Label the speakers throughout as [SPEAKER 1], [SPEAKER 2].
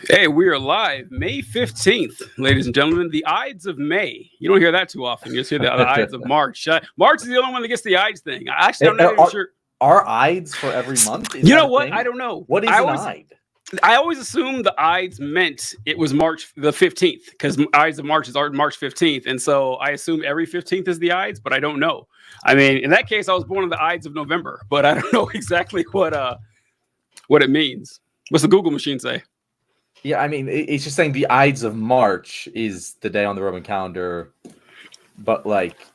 [SPEAKER 1] Hey, we are live May 15th, ladies and gentlemen. The Ides of May. You don't hear that too often. You just hear the Ides of March. March is the only one that gets the Ides thing. Actually, I'm not even sure.
[SPEAKER 2] Are Ides for every month?
[SPEAKER 1] You know what? I don't know.
[SPEAKER 2] What is an Ide?
[SPEAKER 1] I always assumed the Ides meant it was March the 15th because Ides of March is March 15th. And so I assume every 15th is the Ides, but I don't know. I mean, in that case, I was born on the Ides of November, but I don't know exactly what it means. What's the Google machine say?
[SPEAKER 2] Yeah, I mean, it's just saying the Ides of March is the day on the Roman calendar, but like,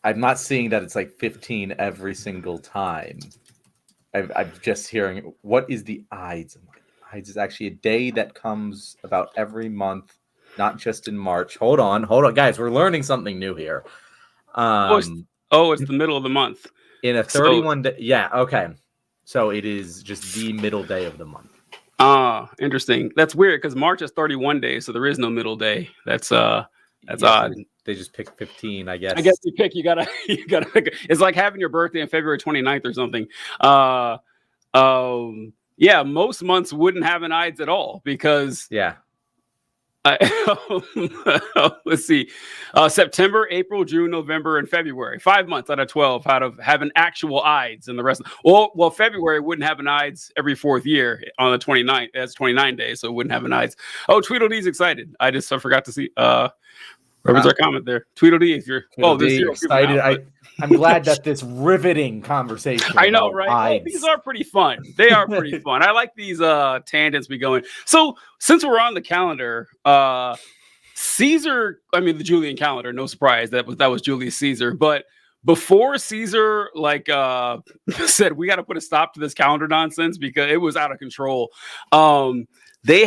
[SPEAKER 2] I'm not seeing that it's like 15 every single time. I'm just hearing, what is the Ides of March? Ides is actually a day that comes about every month, not just in March. Hold on, guys, we're learning something new here.
[SPEAKER 1] It's the middle of the month.
[SPEAKER 2] In a 31 day, yeah, okay. So it is just the middle day of the month.
[SPEAKER 1] Interesting. That's weird because March is 31 days, so there is no middle day. That's odd.
[SPEAKER 2] They just pick 15, I guess.
[SPEAKER 1] I guess you gotta pick. It's like having your birthday on February 29th or something. Yeah, most months wouldn't have an Ides at all because let's see, September, April, June, November, and February. 5 months out of 12 have an actual Ides, and the rest. Well, February wouldn't have an Ides every fourth year on the 29th. That's 29 days, so it wouldn't have an Ides. Oh, Tweedledee's excited. I forgot to see. Where's our comment there? Tweedledee, if you're
[SPEAKER 2] excited. I'm glad that this riveting conversation.
[SPEAKER 1] I know, right? Oh, these are pretty fun. They are pretty fun. I like these tangents we go in. So since we're on the calendar, Caesar, I mean the Julian calendar, no surprise that was Julius Caesar. But before Caesar said we got to put a stop to this calendar nonsense because it was out of control. They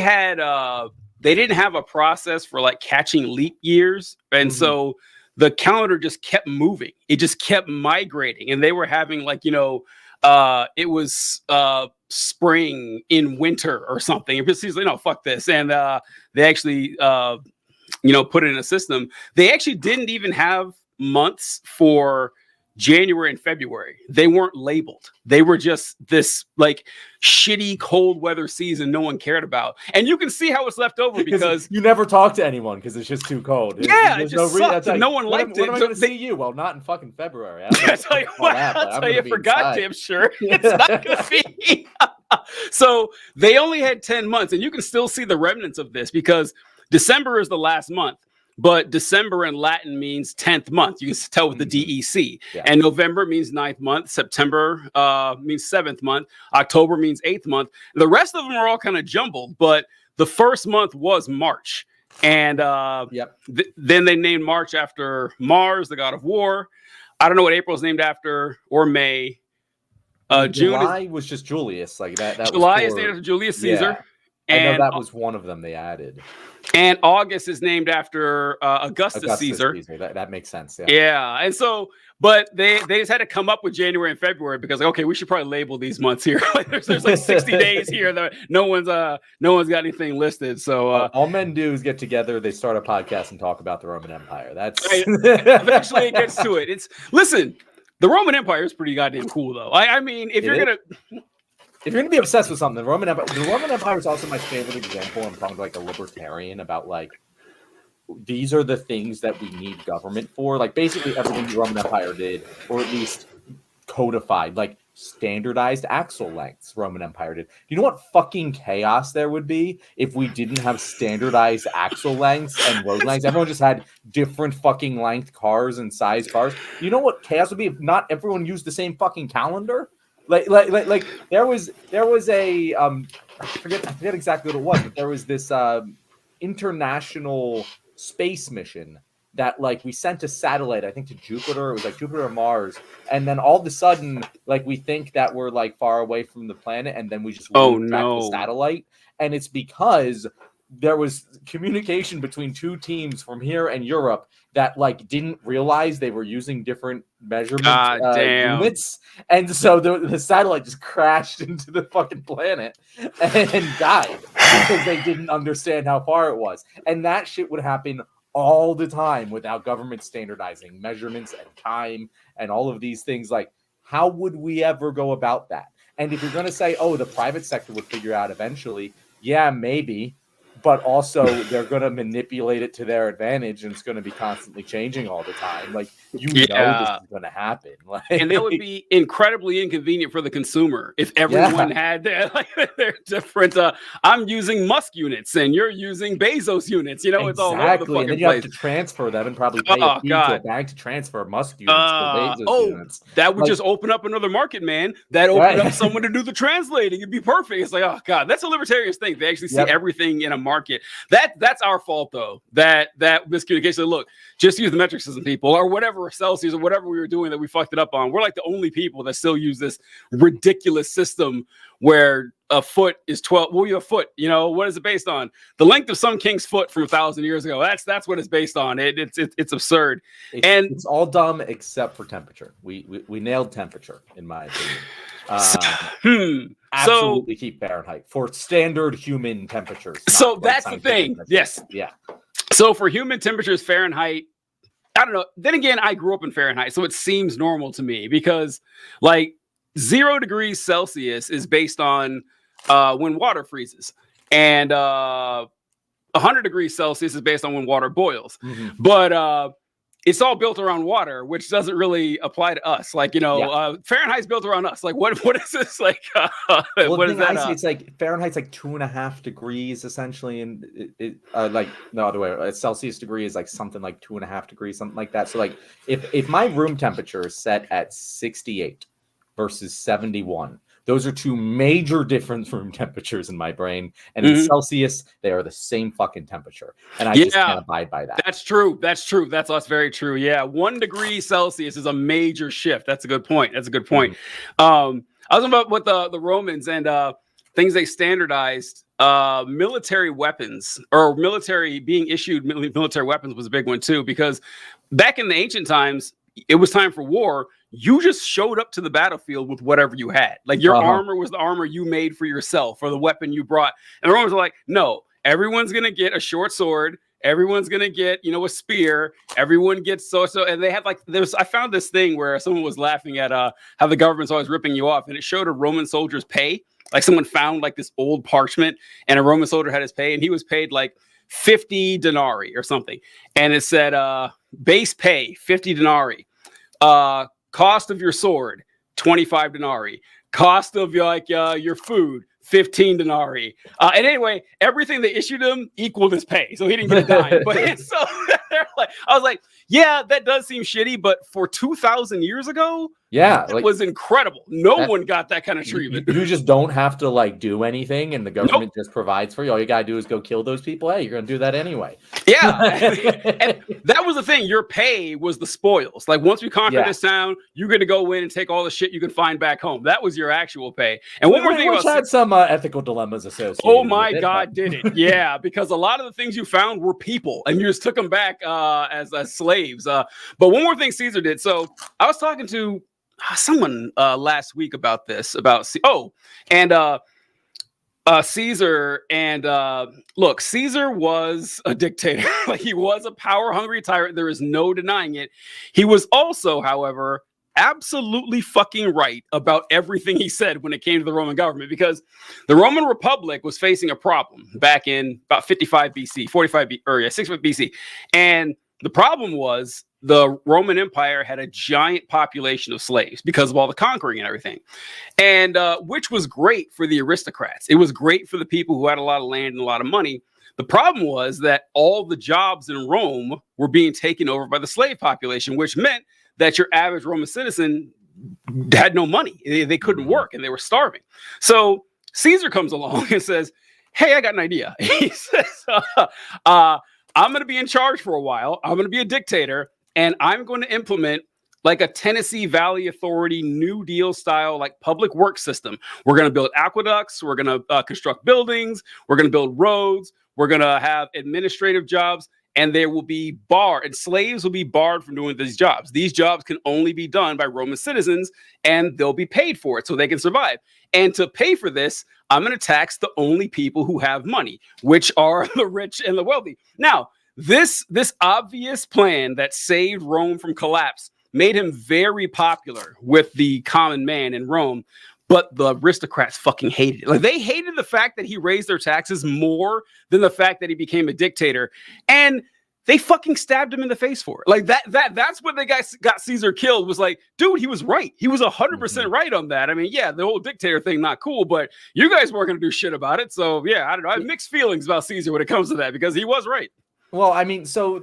[SPEAKER 1] didn't have a process for like catching leap years. And so the calendar just kept moving. It just kept migrating. And they were having it was spring in winter or something. It was like, no, fuck this. And they actually, put it in a system. They actually didn't even have months for January and February. They weren't labeled. They were just this like shitty cold weather season no one cared about. And you can see how it's left over because
[SPEAKER 2] you never talk to anyone because it's just too cold.
[SPEAKER 1] Yeah, it just sucked. No one liked it.
[SPEAKER 2] When am I going to see you? Well, not in fucking February.
[SPEAKER 1] I'll tell you for goddamn sure. It's not going to be. So they only had 10 months, and you can still see the remnants of this because December is the last month. But December in Latin means 10th month. You can tell with the DEC. Yeah. And November means 9th month. September means 7th month. October means 8th month. The rest of them are all kind of jumbled. But the first month was March. And then they named March after Mars, the god of war. I don't know what April is named after or May.
[SPEAKER 2] July was just Julius. Like that
[SPEAKER 1] July is named after Julius Caesar.
[SPEAKER 2] Yeah. I know that was one of them they added.
[SPEAKER 1] And August is named after Augustus Caesar.
[SPEAKER 2] That makes sense.
[SPEAKER 1] Yeah. And so, but they just had to come up with January and February because, like, okay, we should probably label these months here. there's like 60 days here that no one's got anything listed. So
[SPEAKER 2] all men do is get together, they start a podcast and talk about the Roman Empire. That's
[SPEAKER 1] eventually it gets to it. Listen, the Roman Empire is pretty goddamn cool, though. I mean, if you're
[SPEAKER 2] gonna be obsessed with something, the Roman Empire is also my favorite example. I'm talking like a libertarian about like these are the things that we need government for. Like basically everything the Roman Empire did, or at least codified, like standardized axle lengths. Roman Empire did. You know what fucking chaos there would be if we didn't have standardized axle lengths and road lengths? Everyone just had different fucking length cars and size cars. You know what chaos would be if not everyone used the same fucking calendar? Like there was a I forget exactly what it was, but there was this international space mission that like we sent a satellite, I think to Jupiter. It was like Jupiter or Mars, and then all of a sudden, like we think that we're like far away from the planet, and then we just track the satellite, and it's because there was communication between two teams from here and Europe that like didn't realize they were using different measurement units, and so the satellite just crashed into the fucking planet and died because they didn't understand how far it was. And that shit would happen all the time without government standardizing measurements and time and all of these things. Like, how would we ever go about that? And if you're going to say, oh, the private sector would figure out eventually, yeah, maybe. But also, they're going to manipulate it to their advantage, and it's going to be constantly changing all the time. Like, know this is going to happen. Like,
[SPEAKER 1] and that would be incredibly inconvenient for the consumer if everyone had their different. I'm using Musk units, and you're using Bezos units. You know, it's all over the fucking
[SPEAKER 2] and then you
[SPEAKER 1] place.
[SPEAKER 2] have to transfer them and probably pay a fee to a bank to transfer Musk units to Bezos units.
[SPEAKER 1] That would just open up another market, man. That opened up someone to do the translating. It'd be perfect. It's like, oh god, that's a libertarian's thing. They actually see everything in a market. That's our fault though. That miscommunication. Look, just use the metric system, people, or whatever, Celsius or whatever we were doing that we fucked it up on. We're like the only people that still use this ridiculous system where a foot is 12. Well, you a foot. You know, what is it based on? The length of some king's foot from 1,000 years ago. That's what it's based on. It's absurd. And
[SPEAKER 2] it's all dumb except for temperature. We nailed temperature in my opinion. Absolutely keep Fahrenheit for standard human temperatures.
[SPEAKER 1] So that's the thing. Yes.
[SPEAKER 2] Yeah.
[SPEAKER 1] So for human temperatures, Fahrenheit, I don't know. Then again, I grew up in Fahrenheit, so it seems normal to me because like 0 degrees Celsius is based on when water freezes, and 100 degrees Celsius is based on when water boils. Mm-hmm. But it's all built around water, which doesn't really apply to us. Like, you know, Fahrenheit's built around us. Like, what is this? Like, what is that?
[SPEAKER 2] It's like Fahrenheit's like 2.5 degrees essentially. And it like no other way. A Celsius degree is like something like 2.5 degrees, something like that. So like if my room temperature is set at 68 versus 71, those are two major different room temperatures in my brain. And in Celsius, they are the same fucking temperature. And I just can't abide by that.
[SPEAKER 1] That's true. That's very true. Yeah. 1 degree Celsius is a major shift. That's a good point. I was talking about with the Romans and things they standardized. Military weapons or military being issued military weapons was a big one too, because back in the ancient times, it was time for war. You just showed up to the battlefield with whatever you had. Like your armor was the armor you made for yourself or the weapon you brought. And the Romans were like, no, everyone's going to get a short sword. Everyone's going to get, a spear. Everyone gets so. And they had I found this thing where someone was laughing at how the government's always ripping you off. And it showed a Roman soldier's pay. Like someone found like this old parchment and a Roman soldier had his pay and he was paid like 50 denarii or something. And it said base pay, 50 denarii. Cost of your sword, 25 denarii. Cost of your food, 15 denarii. And anyway, everything they issued him equaled his pay, so he didn't get a dime. But so I was like, yeah, that does seem shitty, but for 2,000 years ago, it was incredible. No one got that kind of treatment.
[SPEAKER 2] You just don't have to do anything, and the government just provides for you. All you gotta do is go kill those people. Hey, you're gonna do that anyway.
[SPEAKER 1] Yeah, and that was the thing. Your pay was the spoils. Like once we conquer this town, you're gonna go in and take all the shit you can find back home. That was your actual pay. And one more thing,
[SPEAKER 2] which had some ethical dilemmas associated.
[SPEAKER 1] Oh my God, did it? Yeah, because a lot of the things you found were people, and you just took them back as slaves. But one more thing Caesar did. So I was talking to someone last week about this. Caesar and look, Caesar was a dictator. Like he was a power-hungry tyrant. There is no denying it. He was also, however, absolutely fucking right about everything he said when it came to the Roman government, because the Roman Republic was facing a problem back in about 55 BC, 65 BC. And the problem was the Roman Empire had a giant population of slaves because of all the conquering and everything, and which was great for the aristocrats. It was great for the people who had a lot of land and a lot of money. The problem was that all the jobs in Rome were being taken over by the slave population, which meant that your average Roman citizen had no money. They couldn't work and they were starving. So Caesar comes along and says, hey, I got an idea. He says, I'm going to be in charge for a while. I'm going to be a dictator, and I'm going to implement like a Tennessee Valley Authority New Deal style, like public works system. We're going to build aqueducts. We're going to construct buildings. We're going to build roads. We're going to have administrative jobs, and there will be slaves will be barred from doing these jobs. These jobs can only be done by Roman citizens, and they'll be paid for it so they can survive. And to pay for this, I'm going to tax the only people who have money, which are the rich and the wealthy. Now, this obvious plan that saved Rome from collapse made him very popular with the common man in Rome. but the aristocrats fucking hated it. Like, they hated the fact that he raised their taxes more than the fact that he became a dictator. And they fucking stabbed him in the face for it. Like, that's when they got Caesar killed, was like, dude, he was right. He was 100% right on that. I mean, yeah, the whole dictator thing, not cool, but you guys weren't going to do shit about it. So, yeah, I don't know. I have mixed feelings about Caesar when it comes to that, because he was right.
[SPEAKER 2] Well, I mean, so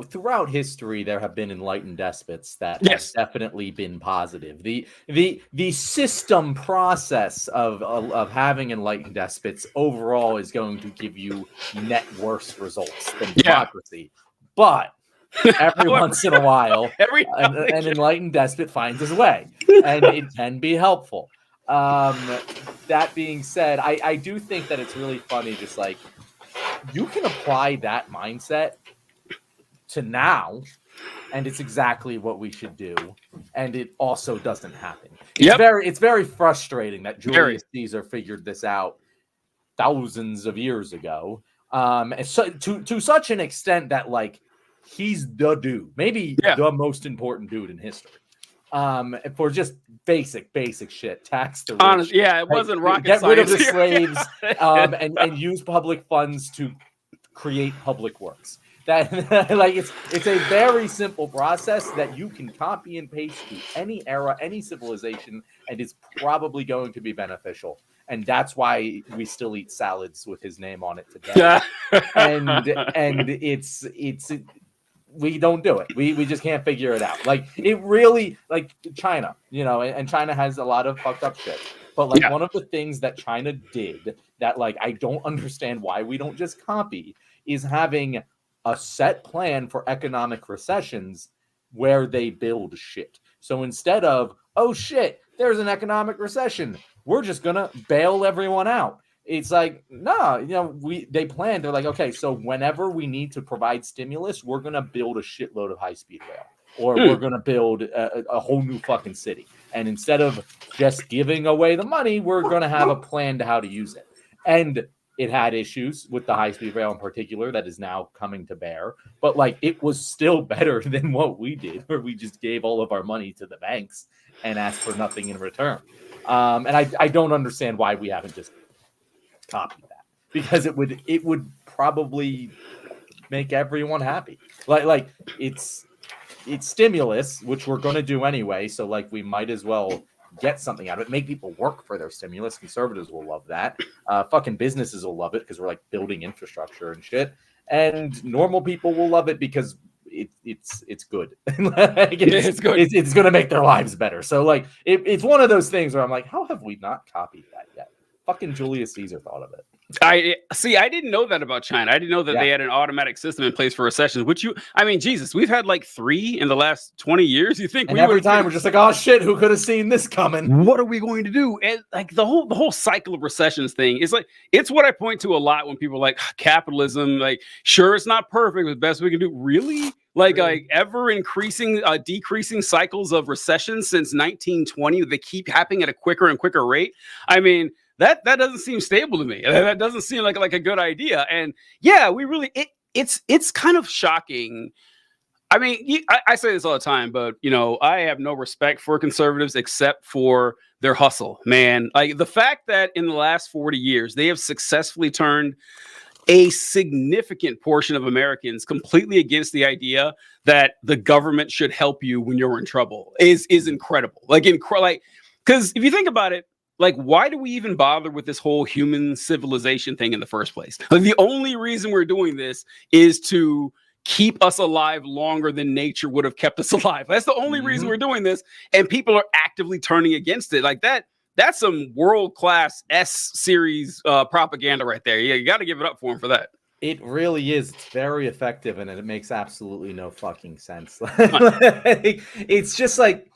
[SPEAKER 2] throughout history, there have been enlightened despots that have definitely been positive. The system process of having enlightened despots overall is going to give you net worse results than democracy. But every once in a while, an enlightened despot finds his way, and it can be helpful. That being said, I do think that it's really funny, just like, you can apply that mindset to now, and it's exactly what we should do, and it also doesn't happen. It's very frustrating that Julius Caesar figured this out thousands of years ago, and so to such an extent that, like, he's the dude, maybe the most important dude in history. For just basic shit, tax the rich.
[SPEAKER 1] Honestly, it wasn't rocket
[SPEAKER 2] get
[SPEAKER 1] science.
[SPEAKER 2] Get rid of the slaves, and use public funds to create public works. That like it's a very simple process that you can copy and paste to any era, any civilization, and it's probably going to be beneficial. And that's why we still eat salads with his name on it today. and it's we don't do it. We just can't figure it out. Like, it really, like China, and China has a lot of fucked up shit. But like one of the things that China did that, like, I don't understand why we don't just copy, is having a set plan for economic recessions where they build shit. So instead of, oh shit, there's an economic recession, we're just gonna bail everyone out. It's like, no, they planned. They're like, okay, so whenever we need to provide stimulus, we're going to build a shitload of high-speed rail, or we're going to build a whole new fucking city. And instead of just giving away the money, we're going to have a plan to how to use it. And it had issues with the high-speed rail in particular that is now coming to bear. But, like, it was still better than what we did, where we just gave all of our money to the banks and asked for nothing in return. And I don't understand why we haven't just copy that, because it would probably make everyone happy. Like it's stimulus, which we're going to do anyway, so like we might as well get something out of it, make people work for their stimulus. Conservatives will love that. Fucking businesses will love it because we're like building infrastructure and shit, and normal people will love it because it's good. It's good. It's going to make their lives better. So like it's one of those things where I'm like, how have we not copied that yet? Fucking Julius Caesar thought of it.
[SPEAKER 1] I didn't know that about China. I didn't know that they had an automatic system in place for recessions. Jesus, we've had like 3 in the last 20 years. You think?
[SPEAKER 2] And every time we're just like, oh shit, who could have seen this coming?
[SPEAKER 1] What are we going to do? And like the whole cycle of recessions thing is like, it's what I point to a lot when people are like, capitalism, like, sure, it's not perfect, but the best we can do. Really? Like ever increasing, decreasing cycles of recession since 1920. They keep happening at a quicker and quicker rate. I mean, that doesn't seem stable to me. That doesn't seem like a good idea. And yeah, we really it's kind of shocking. I mean, I say this all the time, but I have no respect for conservatives except for their hustle, man. Like the fact that in the last 40 years they have successfully turned a significant portion of Americans completely against the idea that the government should help you when you're in trouble is incredible. Because if you think about it, like, why do we even bother with this whole human civilization thing in the first place? Like, the only reason we're doing this is to keep us alive longer than nature would have kept us alive. That's the only reason we're doing this. And people are actively turning against it. Like that's some world-class S-series propaganda right there. Yeah, you got to give it up for him for that.
[SPEAKER 2] It really is. It's very effective, and it makes absolutely no fucking sense. It's just like,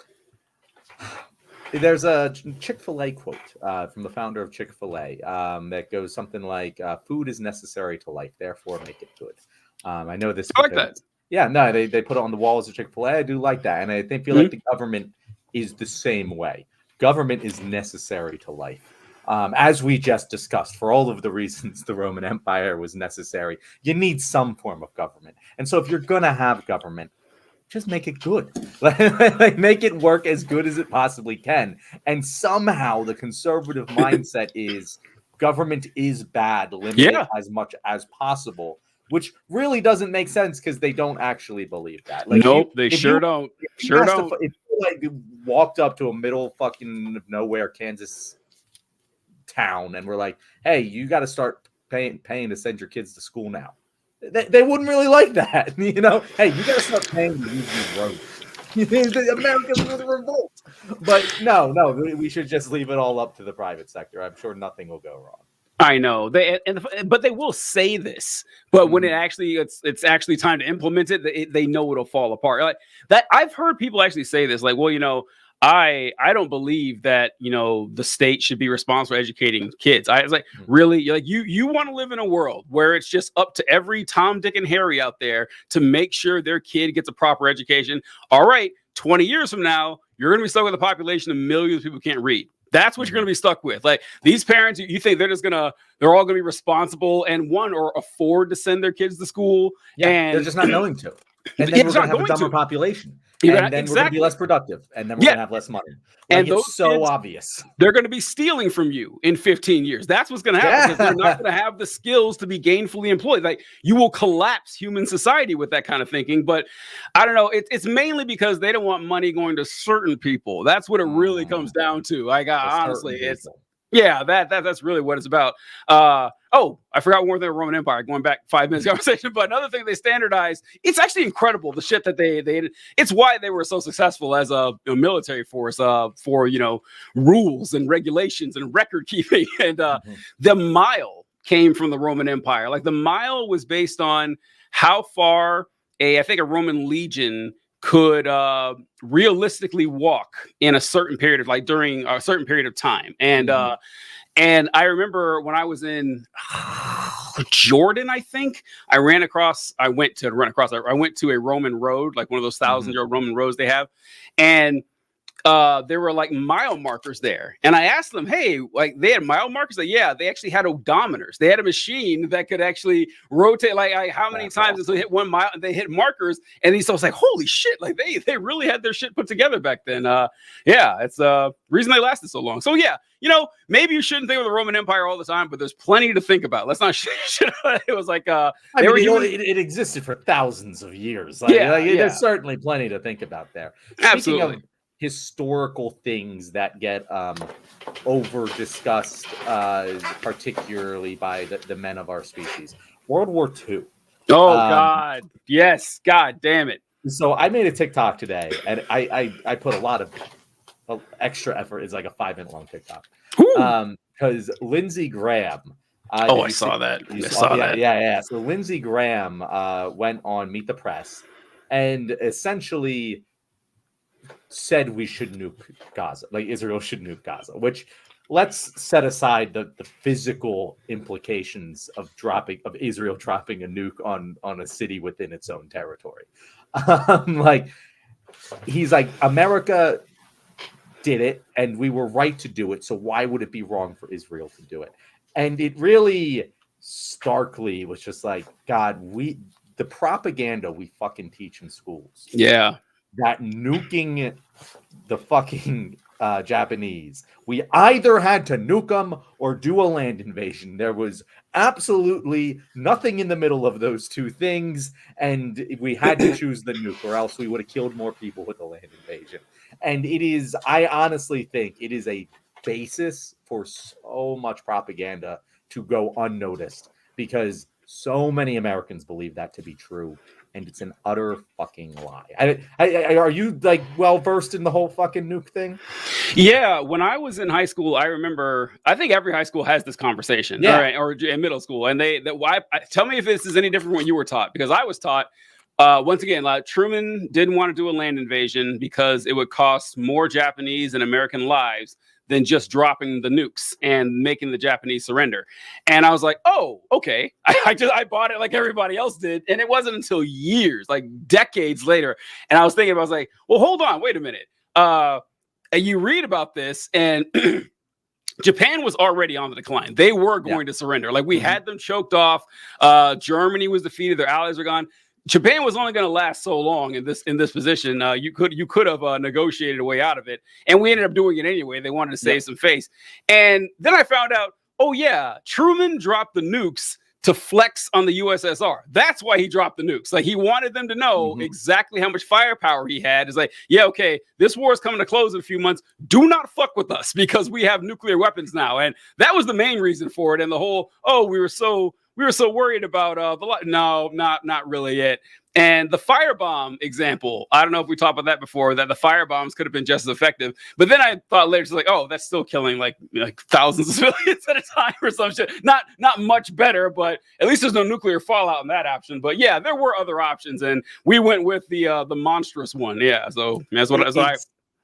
[SPEAKER 2] there's a Chick-fil-A quote from the founder of Chick-fil-A that goes something like, food is necessary to life, therefore make it good. I know this.
[SPEAKER 1] I like that.
[SPEAKER 2] Yeah, no, they put it on the walls of Chick-fil-A. I do like that. And I feel like the government is the same way. Government is necessary to life. As we just discussed, for all of the reasons the Roman Empire was necessary, you need some form of government. And so if you're going to have government, just make it good. Like, make it work as good as it possibly can. And somehow the conservative mindset is government is bad, limit it as much as possible, which really doesn't make sense because they don't actually believe that. Like,
[SPEAKER 1] nope, they sure don't.
[SPEAKER 2] If you like walked up to a middle fucking nowhere Kansas town and were like, "Hey, you got to start paying to send your kids to school now," they wouldn't really like that, you know. Hey, you got to start paying to use these roads. The Americans would revolt. But no, we should just leave it all up to the private sector. I'm sure nothing will go wrong.
[SPEAKER 1] I know but they will say this, but when it's actually time to implement it, they know it'll fall apart. Like that, I've heard people actually say this, like, well, you know, I don't believe that, you know, the state should be responsible for educating kids. I was like, really? You're like, you want to live in a world where it's just up to every Tom, Dick, and Harry out there to make sure their kid gets a proper education. All right, 20 years from now, you're going to be stuck with a population of millions of people who can't read. That's what you're going to be stuck with. Like these parents, you think they're all going to be responsible and or afford to send their kids to school.
[SPEAKER 2] Yeah, and they're just not going to. And then we're going to have a dumber population. And then we're going to be less productive. And then we're going to have less money. Like, and it's so obvious.
[SPEAKER 1] They're going to be stealing from you in 15 years. That's what's going to happen. Because they're not going to have the skills to be gainfully employed. Like you will collapse human society with that kind of thinking. But I don't know. It's mainly because they don't want money going to certain people. That's what it really comes down to. Like honestly, that's really what it's about. I forgot one thing. Roman Empire. Going back 5 minutes conversation, but another thing they standardized. It's actually incredible the shit that they. It's why they were so successful as a military force for rules and regulations and record keeping. And the mile came from the Roman Empire. Like the mile was based on how far I think a Roman legion could realistically walk in a certain period of during a certain period of time. And I remember when I was in Jordan, I think I went to a Roman road, like one of those 1,000-year-old Roman roads they have. And there were like mile markers there. And I asked them, hey, like they had mile markers? Like, yeah, they actually had odometers. They had a machine that could actually rotate like how many times they hit 1 mile, and they hit markers. And these was like, holy shit, like they really had their shit put together back then. It's reason they lasted so long. So yeah, maybe you shouldn't think of the Roman Empire all the time, but there's plenty to think about. Let's not it was like
[SPEAKER 2] it existed for thousands of years. There's certainly plenty to think about there.
[SPEAKER 1] Absolutely.
[SPEAKER 2] Historical things that get over discussed, particularly by the men of our species. World War II.
[SPEAKER 1] Oh God, yes, God damn it.
[SPEAKER 2] So I made a TikTok today, and I put a lot of extra effort. It's like a 5-minute long TikTok. Because Lindsey Graham.
[SPEAKER 1] I saw that.
[SPEAKER 2] Yeah. So Lindsey Graham went on Meet the Press and essentially said we should nuke Gaza, like Israel should nuke Gaza, which let's set aside the physical implications of Israel dropping a nuke on a city within its own territory. He's like, America did it and we were right to do it, so why would it be wrong for Israel to do it? And it really starkly was just like, God, the propaganda we fucking teach in schools.
[SPEAKER 1] Yeah.
[SPEAKER 2] That nuking the fucking Japanese, we either had to nuke them or do a land invasion. There was absolutely nothing in the middle of those two things, and we had to choose the nuke, or else we would have killed more people with the land invasion. And I honestly think it is a basis for so much propaganda to go unnoticed, because so many Americans believe that to be true. And it's an utter fucking lie. Are you like well versed in the whole fucking nuke thing?
[SPEAKER 1] Yeah, when I was in high school, I remember. I think every high school has this conversation, or in middle school. And tell me if this is any different from what you were taught, because I was taught once again, like Truman didn't want to do a land invasion because it would cost more Japanese and American lives than just dropping the nukes and making the Japanese surrender. And I was like, oh, okay. I bought it like everybody else did. And it wasn't until years, like decades later. And I was like, well, hold on, wait a minute. And you read about this, and Japan was already on the decline. They were going to surrender. Like we had them choked off. Germany was defeated. Their allies were gone. Japan was only going to last so long in this position. You could have negotiated a way out of it, and we ended up doing it anyway. They wanted to save some face, and then I found out, oh yeah, Truman dropped the nukes to flex on the USSR. That's why he dropped the nukes. Like, he wanted them to know exactly how much firepower he had. It's like, yeah, okay, this war is coming to close in a few months. Do not fuck with us because we have nuclear weapons now, and that was the main reason for it. And the whole, we were so worried about no, not really it. And the firebomb example, I don't know if we talked about that before, that the firebombs could have been just as effective. But then I thought later, it's like, oh, that's still killing like thousands of civilians at a time or some shit. Not much better, but at least there's no nuclear fallout in that option. But yeah, there were other options, and we went with the monstrous one. Yeah, so that's what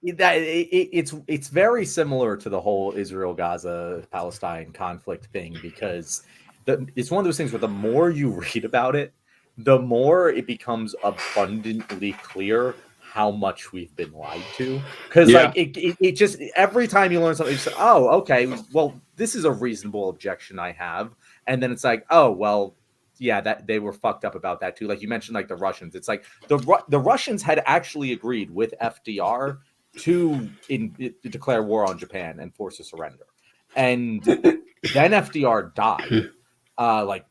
[SPEAKER 2] it's very similar to the whole Israel-Gaza-Palestine conflict thing, because it's one of those things where the more you read about it, the more it becomes abundantly clear how much we've been lied to. Because like it just, every time you learn something, you say, oh, okay, well, this is a reasonable objection I have. And then it's like, oh, well, yeah, that they were fucked up about that too. Like you mentioned, like the Russians. It's like the Russians had actually agreed with FDR to declare war on Japan and force a surrender. And then FDR died like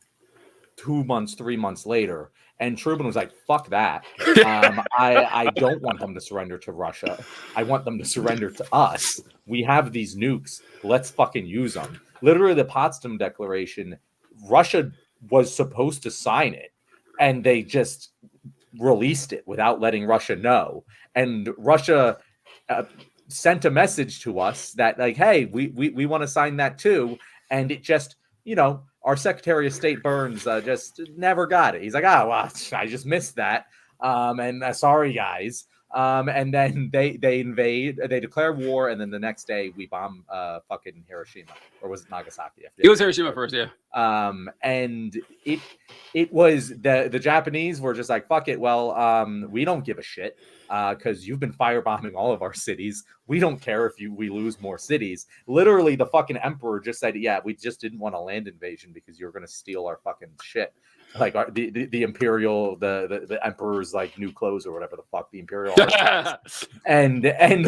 [SPEAKER 2] 2 months, 3 months later, and Truman was like, fuck that. I don't want them to surrender to Russia. I want them to surrender to us. We have these nukes. Let's fucking use them. Literally, the Potsdam Declaration, Russia was supposed to sign it, and they just released it without letting Russia know. And Russia sent a message to us that, like, hey, we want to sign that too. And it just, our Secretary of State Burns just never got it. He's like, well, I just missed that. And sorry, guys. And then they invade, they declare war, and then the next day we bomb fucking Hiroshima, or was it Nagasaki?
[SPEAKER 1] It was Hiroshima first, yeah.
[SPEAKER 2] And it was the Japanese were just like, fuck it. Well, we don't give a shit because you've been firebombing all of our cities. We don't care if we lose more cities. Literally, the fucking emperor just said, yeah, we just didn't want a land invasion because you're going to steal our fucking shit. Like the imperial, the emperor's like new clothes or whatever the fuck the imperial and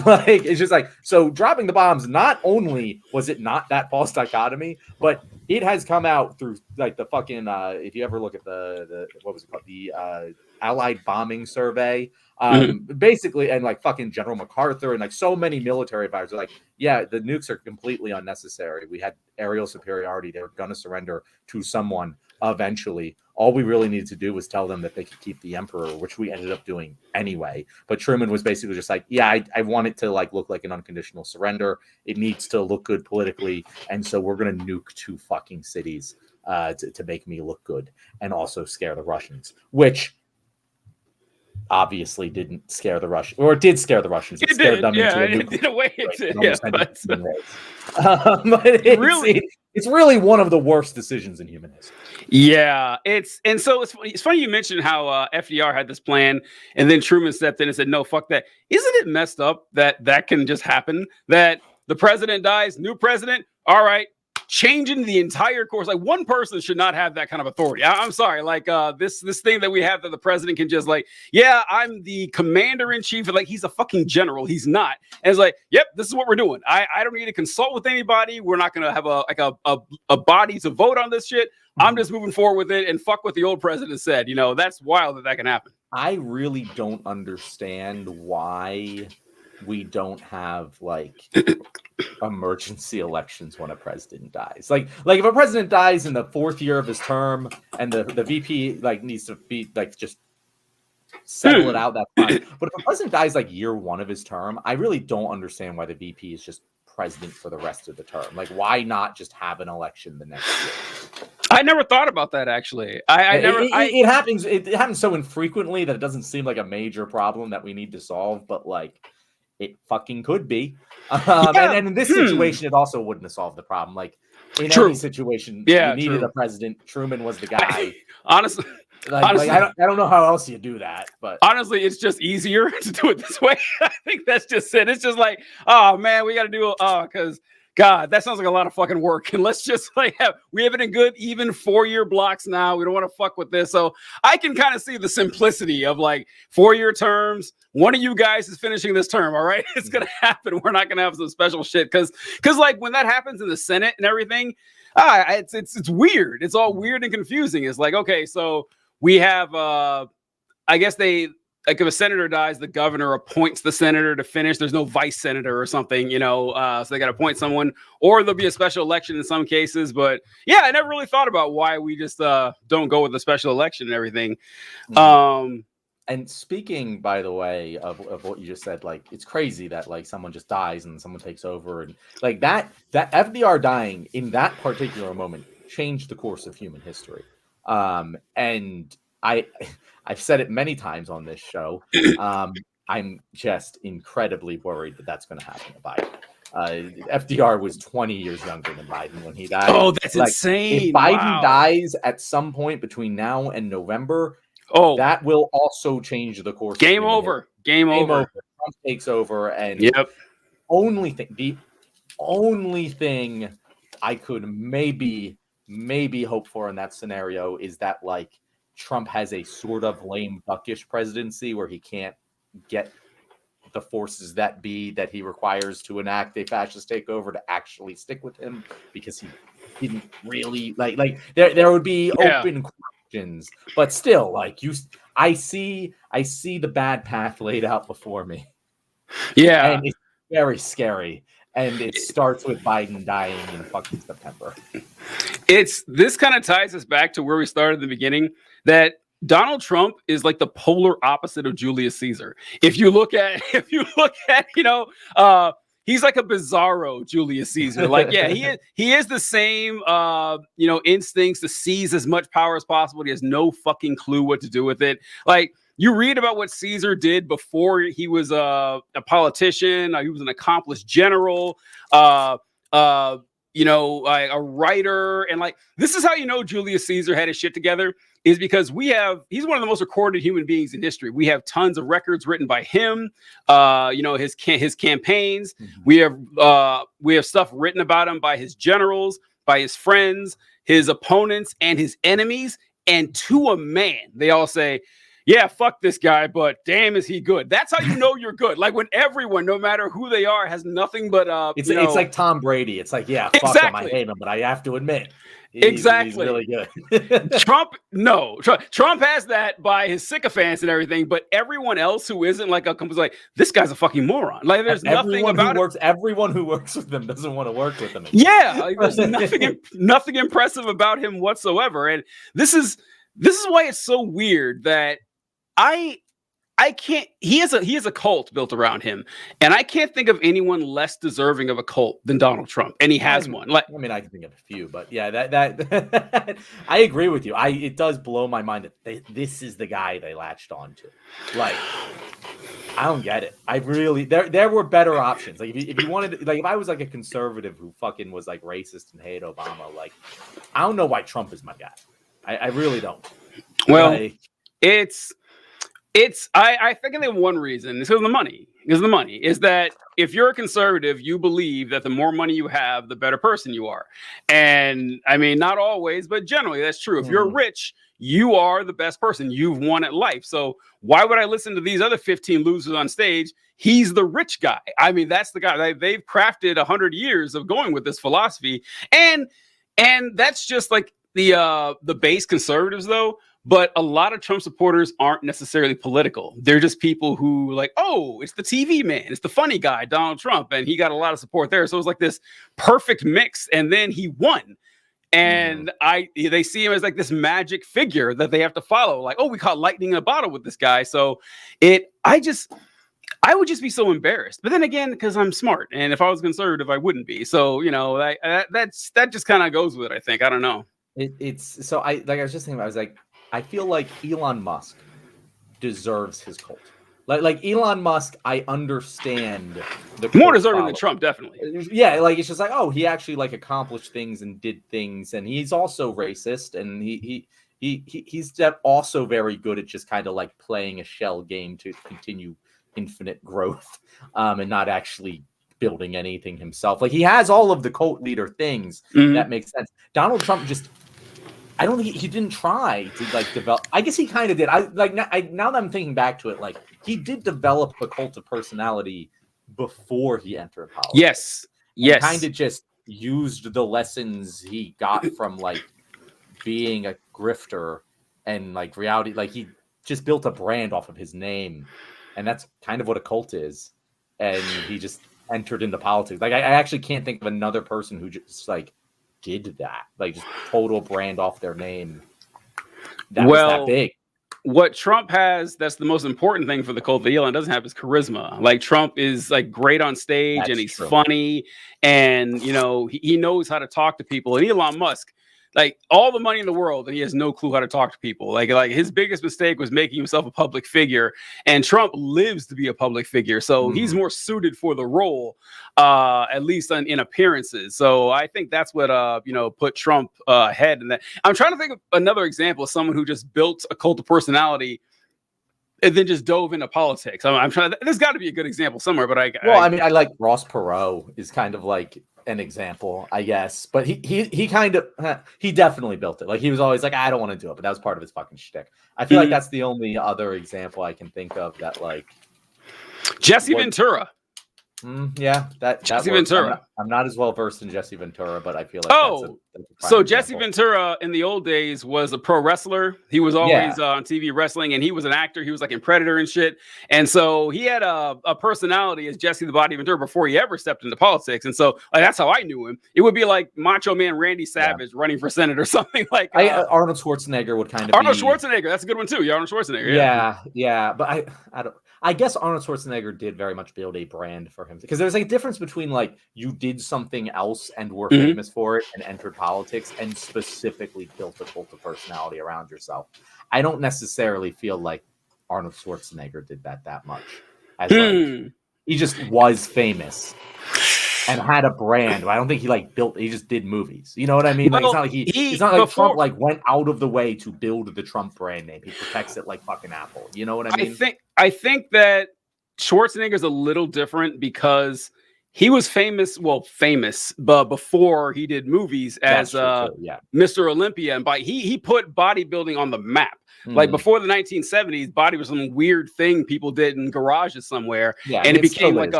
[SPEAKER 2] like it's just like, so dropping the bombs, not only was it not that false dichotomy, but it has come out through like the fucking if you ever look at the what was it called, the Allied bombing survey, basically, and like fucking General MacArthur and like so many military advisors are like, yeah, the nukes are completely unnecessary. We had aerial superiority. They were going to surrender to someone eventually. All we really needed to do was tell them that they could keep the emperor, which we ended up doing anyway. But Truman was basically just like, yeah, I want it to like look like an unconditional surrender. It needs to look good politically. And so we're going to nuke 2 fucking cities to make me look good and also scare the Russians, which obviously didn't scare the Russians, or it did scare the Russians. It scared them into a nuke. In a way, it's really one of the worst decisions in human history.
[SPEAKER 1] Yeah, it's funny you mentioned how FDR had this plan, and then Truman stepped in and said, "No, fuck that." Isn't it messed up that can just happen? That the president dies, new president, all right, changing the entire course. Like, one person should not have that kind of authority. I'm sorry. Like this thing that we have that the president can just like, yeah, I'm the commander in chief. Like, he's a fucking general. He's not. And it's like, yep, this is what we're doing. I don't need to consult with anybody. We're not going to have a body to vote on this shit. I'm just moving forward with it and fuck what the old president said. That's wild that can happen.
[SPEAKER 2] I really don't understand why we don't have like emergency elections when a president dies. Like if a president dies in the 4th year of his term and the VP like needs to be like just settle it out, that's fine. But if a president dies like year 1 of his term, I really don't understand why the VP is just president for the rest of the term. Like, why not just have an election the next year?
[SPEAKER 1] I never thought about that, actually.
[SPEAKER 2] It happens. It happens so infrequently that it doesn't seem like a major problem that we need to solve. But like, it fucking could be. And in this situation, it also wouldn't have solved the problem. Like in any situation, you needed a president. Truman was the guy.
[SPEAKER 1] Honestly,
[SPEAKER 2] I don't know how else you do that, but
[SPEAKER 1] honestly, it's just easier to do it this way. I think that's just it. It's just like, oh man, we got to do because God, that sounds like a lot of fucking work. And let's just we have it in good, even 4-year blocks now. We don't want to fuck with this. So I can kind of see the simplicity of 4-year terms. One of you guys is finishing this term. All right. It's going to happen. We're not going to have some special shit. Cause when that happens in the Senate and everything, it's weird. It's all weird and confusing. It's okay, so we have, I guess if a senator dies, the governor appoints the senator to finish. There's no vice senator or something, so they got to appoint someone, or there'll be a special election in some cases. But yeah, I never really thought about why we just don't go with the special election and everything.
[SPEAKER 2] And speaking, by the way, of what you just said, it's crazy that someone just dies and someone takes over, and that FDR dying in that particular moment changed the course of human history. And I've said it many times on this show. I'm just incredibly worried that that's going to happen to Biden. FDR was 20 years younger than Biden when he died.
[SPEAKER 1] Oh, that's insane.
[SPEAKER 2] If Biden dies at some point between now and November, that will also change the course.
[SPEAKER 1] Game over. Game over.
[SPEAKER 2] Trump takes over, and
[SPEAKER 1] the
[SPEAKER 2] only thing I could maybe hope for in that scenario is that Trump has a sort of lame duckish presidency where he can't get the forces that he requires to enact a fascist takeover to actually stick with him, because he didn't really there would be open questions, but still I see the bad path laid out before me.
[SPEAKER 1] Yeah.
[SPEAKER 2] And it's very scary. And it starts with Biden dying in fucking September.
[SPEAKER 1] This kind of ties us back to where we started in the beginning, that Donald Trump is like the polar opposite of Julius Caesar. If you look at, he's like a bizarro Julius Caesar. He is the same, instincts to seize as much power as possible. He has no fucking clue what to do with it. You read about what Caesar did before he was a politician. He was an accomplished general, a writer. And this is how Julius Caesar had his shit together, is because he's one of the most recorded human beings in history. We have tons of records written by him, his campaigns. Mm-hmm. We have stuff written about him by his generals, by his friends, his opponents, and his enemies. And to a man, they all say, yeah, fuck this guy, but damn, is he good. That's how you know you're good. When everyone, no matter who they are, has nothing but
[SPEAKER 2] it's like Tom Brady. It's fuck him, I hate him, but I have to admit, he's really good.
[SPEAKER 1] Trump has that by his sycophants and everything, but everyone else who isn't this guy's a fucking moron. There's nothing about it.
[SPEAKER 2] Everyone who works with him doesn't want to work with him.
[SPEAKER 1] Yeah, there's nothing impressive about him whatsoever. And this is why it's so weird that I can't. He has a cult built around him, and I can't think of anyone less deserving of a cult than Donald Trump, and he has one.
[SPEAKER 2] I can think of a few, but yeah, that I agree with you. It does blow my mind that this is the guy they latched on to. I don't get it. I really there were better options. If you wanted if I was a conservative who fucking was racist and hated Obama, I don't know why Trump is my guy. I really don't.
[SPEAKER 1] Well, I think the one reason is because the money. Is that if you're a conservative, you believe that the more money you have, the better person you are. And I mean, not always, but generally that's true. If you're rich, you are the best person. You've won at life. So why would I listen to these other 15 losers on stage? He's the rich guy. I mean, that's the guy. They've crafted 100 years of going with this philosophy. And that's just the base conservatives, though. But a lot of Trump supporters aren't necessarily political. They're just people who it's the TV man. It's the funny guy, Donald Trump. And he got a lot of support there. So it was this perfect mix. And then he won. And they see him as this magic figure that they have to follow. We caught lightning in a bottle with this guy. So I would just be so embarrassed. But then again, because I'm smart. And if I was conservative, I wouldn't be. So, that just kind of goes with it, I think. I don't know.
[SPEAKER 2] I was just thinking, I feel like Elon Musk deserves his cult. Elon Musk, I understand the
[SPEAKER 1] more deserving than Trump, definitely.
[SPEAKER 2] Yeah, it's just he actually accomplished things and did things, and he's also racist, and he's also very good at just kind of playing a shell game to continue infinite growth, and not actually building anything himself. Like, he has all of the cult leader things that makes sense. Donald Trump just, I don't think he didn't try to like develop. I guess he kind of did. Now that I'm thinking back to it, like, he did develop a cult of personality before he entered politics.
[SPEAKER 1] Yes.
[SPEAKER 2] Kind of just used the lessons he got from like being a grifter and like reality. Like, he just built a brand off of his name, and that's kind of what a cult is. And he just entered into politics. Like, I actually can't think of another person who just like did that, like just total brand off their name. That was that big.
[SPEAKER 1] What Trump has, that's the most important thing for the cult that Elon doesn't have, is charisma. Like, Trump is like great on stage, and he's funny, and you know, he knows how to talk to people. And Elon Musk, like, all the money in the world, and he has no clue how to talk to people. Like his biggest mistake was making himself a public figure, and Trump lives to be a public figure, so he's more suited for the role, at least in appearances. So I think that's what put Trump ahead. And that, I'm trying to think of another example of someone who just built a cult of personality and then just dove into politics. I'm trying. There's got to be a good example somewhere, but I
[SPEAKER 2] mean, I like Ross Perot is kind of like an example, I guess, but he kind of, he definitely built it. Like, he was always like, I don't want to do it, but that was part of his fucking shtick. I feel like that's the only other example I can think of that, like,
[SPEAKER 1] Jesse Ventura.
[SPEAKER 2] Yeah,
[SPEAKER 1] Jesse Ventura.
[SPEAKER 2] I'm not as well versed in Jesse Ventura, but I feel like
[SPEAKER 1] so Jesse Ventura in the old days was a pro wrestler. He was always on TV wrestling, and he was an actor. He was like in Predator and shit. And so he had a personality as Jesse the Body Ventura before he ever stepped into politics. And so like, that's how I knew him. It would be like Macho Man Randy Savage running for Senate or something like.
[SPEAKER 2] Arnold Schwarzenegger would kind of.
[SPEAKER 1] Schwarzenegger, that's a good one too. Arnold Schwarzenegger.
[SPEAKER 2] Yeah, but I don't. I guess Arnold Schwarzenegger did very much build a brand for him, because there's like a difference between like you did something else and were famous for it and entered politics and specifically built a cult of personality around yourself. I don't necessarily feel like Arnold Schwarzenegger did that much. As like, he just was famous and had a brand. But I don't think he like built. He just did movies. You know what I mean? Like, it's not like it's not like Trump like went out of the way to build the Trump brand name. He protects it like fucking Apple. You know what I mean?
[SPEAKER 1] I think that Schwarzenegger's a little different because he was famous, but before he did movies as Mr. Olympia, and he put bodybuilding on the map. Like, before the 1970s, body was some weird thing people did in garages somewhere, and it became like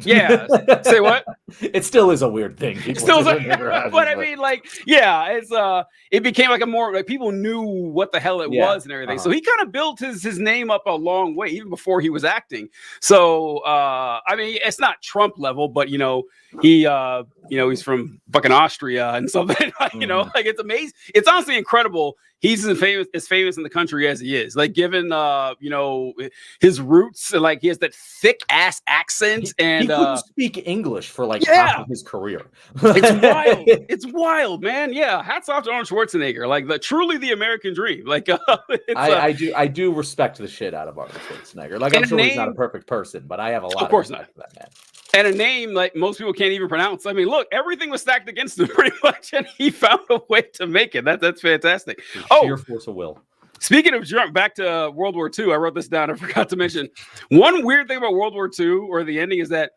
[SPEAKER 1] say what?
[SPEAKER 2] It still is a weird thing.
[SPEAKER 1] But I mean, like, it became like a more like people knew what the hell it was and everything. So he kind of built his name up a long way even before he was acting. So I mean, it's not Trump level, but he's from fucking Austria and something. Like, like, it's amazing. It's honestly incredible. He's as famous in the country as he is. Like, given his roots, like, he has that thick ass accent, and
[SPEAKER 2] he couldn't speak English for like half of his career.
[SPEAKER 1] It's wild. It's wild, man. Yeah, hats off to Arnold Schwarzenegger. Like, truly the American dream. Like,
[SPEAKER 2] I do respect the shit out of Arnold Schwarzenegger. Like, I'm sure he's not a perfect person, but I have a lot of respect for that man.
[SPEAKER 1] And a name like most people can't even pronounce. I mean, look, everything was stacked against him pretty much, and he found a way to make it. That's fantastic.
[SPEAKER 2] Sheer force of will.
[SPEAKER 1] Speaking of jump back to World War II, I wrote this down. I forgot to mention one weird thing about World War II or the ending is that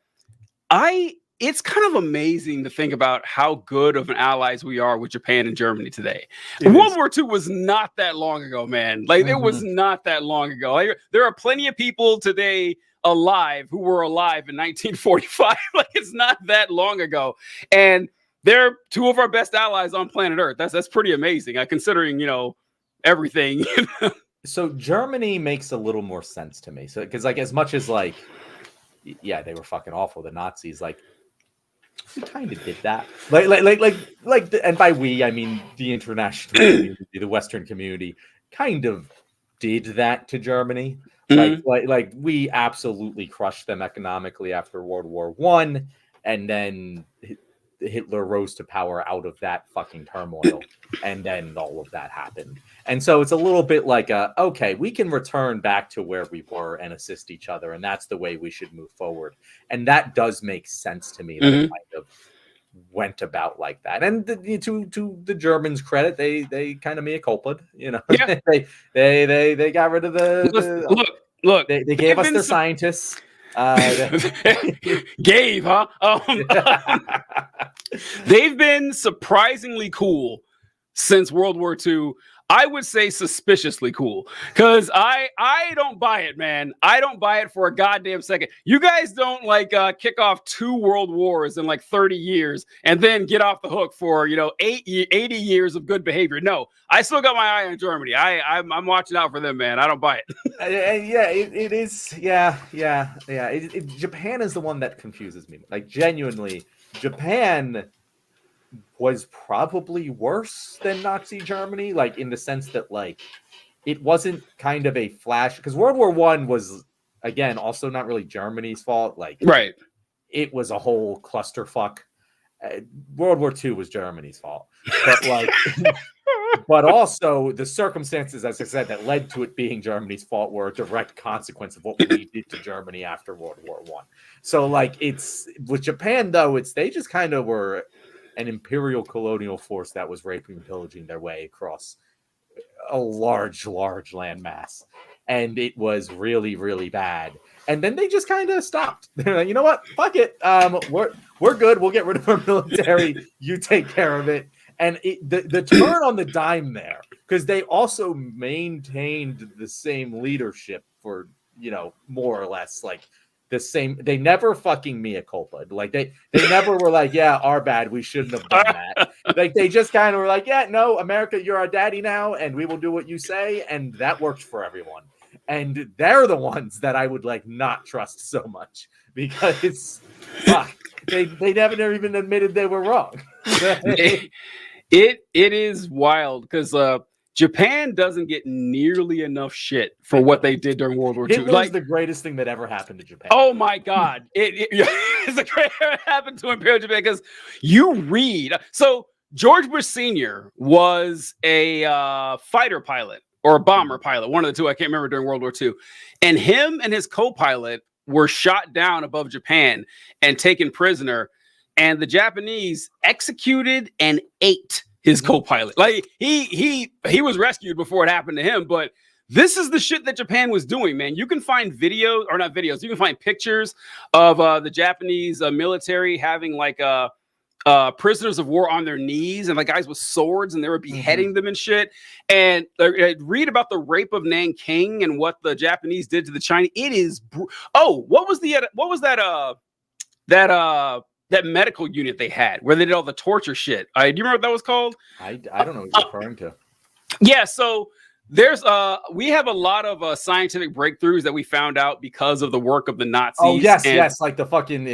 [SPEAKER 1] it's kind of amazing to think about how good of an allies we are with Japan and Germany today. World War II was not that long ago, man. Like, it was not that long ago. Like, there are plenty of people today alive who were alive in 1945. Like, it's not that long ago, and they're two of our best allies on planet Earth. That's pretty amazing, considering everything.
[SPEAKER 2] So Germany makes a little more sense to me. So, because like, as much as like, they were fucking awful, the Nazis, like, we kind of did that. Like, and by we, I mean the international community, the Western community, kind of did that to Germany. Like we absolutely crushed them economically after World War I, and then Hitler rose to power out of that fucking turmoil, and then all of that happened. And so it's a little bit like okay, we can return back to where we were and assist each other, and that's the way we should move forward. And that does make sense to me that it kind of went about like that. And to the Germans' credit, they kind of mea culpa, they got rid of the
[SPEAKER 1] look,
[SPEAKER 2] they gave us their scientists.
[SPEAKER 1] Gabe, huh? They've been surprisingly cool since World War II. I would say suspiciously cool, because I don't buy it, man. I don't buy it for a goddamn second. You guys don't like kick off 2 world wars in like 30 years and then get off the hook for 80 years of good behavior. No, I still got my eye on Germany. I'm watching out for them, man. I don't buy it.
[SPEAKER 2] It is. Yeah. Japan is the one that confuses me. Like, genuinely, Japan was probably worse than Nazi Germany, like in the sense that like it wasn't kind of a flash, because World War I was, again, also not really Germany's fault. Like,
[SPEAKER 1] right,
[SPEAKER 2] it was a whole clusterfuck. World War II was Germany's fault, but like, but also the circumstances, as I said, that led to it being Germany's fault were a direct consequence of what we did to Germany after World War I. So like, it's with Japan though, they just kind of were an imperial colonial force that was raping and pillaging their way across a large landmass. And it was really, really bad. And then they just kind of stopped. They're like, you know what? Fuck it. We're good. We'll get rid of our military. You take care of it. And the turn on the dime there, because they also maintained the same leadership for, more or less like the same. They never fucking mea culpa. Like they never were like, yeah, our bad, we shouldn't have done that. Like they just kind of were like, yeah, no, America, you're our daddy now, and we will do what you say, and that worked for everyone. And they're the ones that I would like not trust so much, because they never even admitted they were wrong.
[SPEAKER 1] It is wild, because Japan doesn't get nearly enough shit for what they did during World War II.
[SPEAKER 2] Hitler's like the greatest thing that ever happened to Japan.
[SPEAKER 1] Oh my God. It's the greatest thing that happened to Imperial Japan, because you read. So George Bush Sr. was a fighter pilot or a bomber pilot, one of the two. I can't remember, during World War II. And him and his co-pilot were shot down above Japan and taken prisoner. And the Japanese executed and ate his co-pilot. Like he was rescued before it happened to him, but this is the shit that Japan was doing, man. You can find videos, or not videos, you can find pictures of the Japanese military having like prisoners of war on their knees, and like guys with swords, and they were beheading them and shit. And read about the rape of Nanking and what the Japanese did to the Chinese. It is what was that medical unit they had where they did all the torture shit? Do you remember what that was called?
[SPEAKER 2] I don't know what you're referring to.
[SPEAKER 1] Yeah, so there's we have a lot of scientific breakthroughs that we found out because of the work of the Nazis.
[SPEAKER 2] Oh yes, like the fucking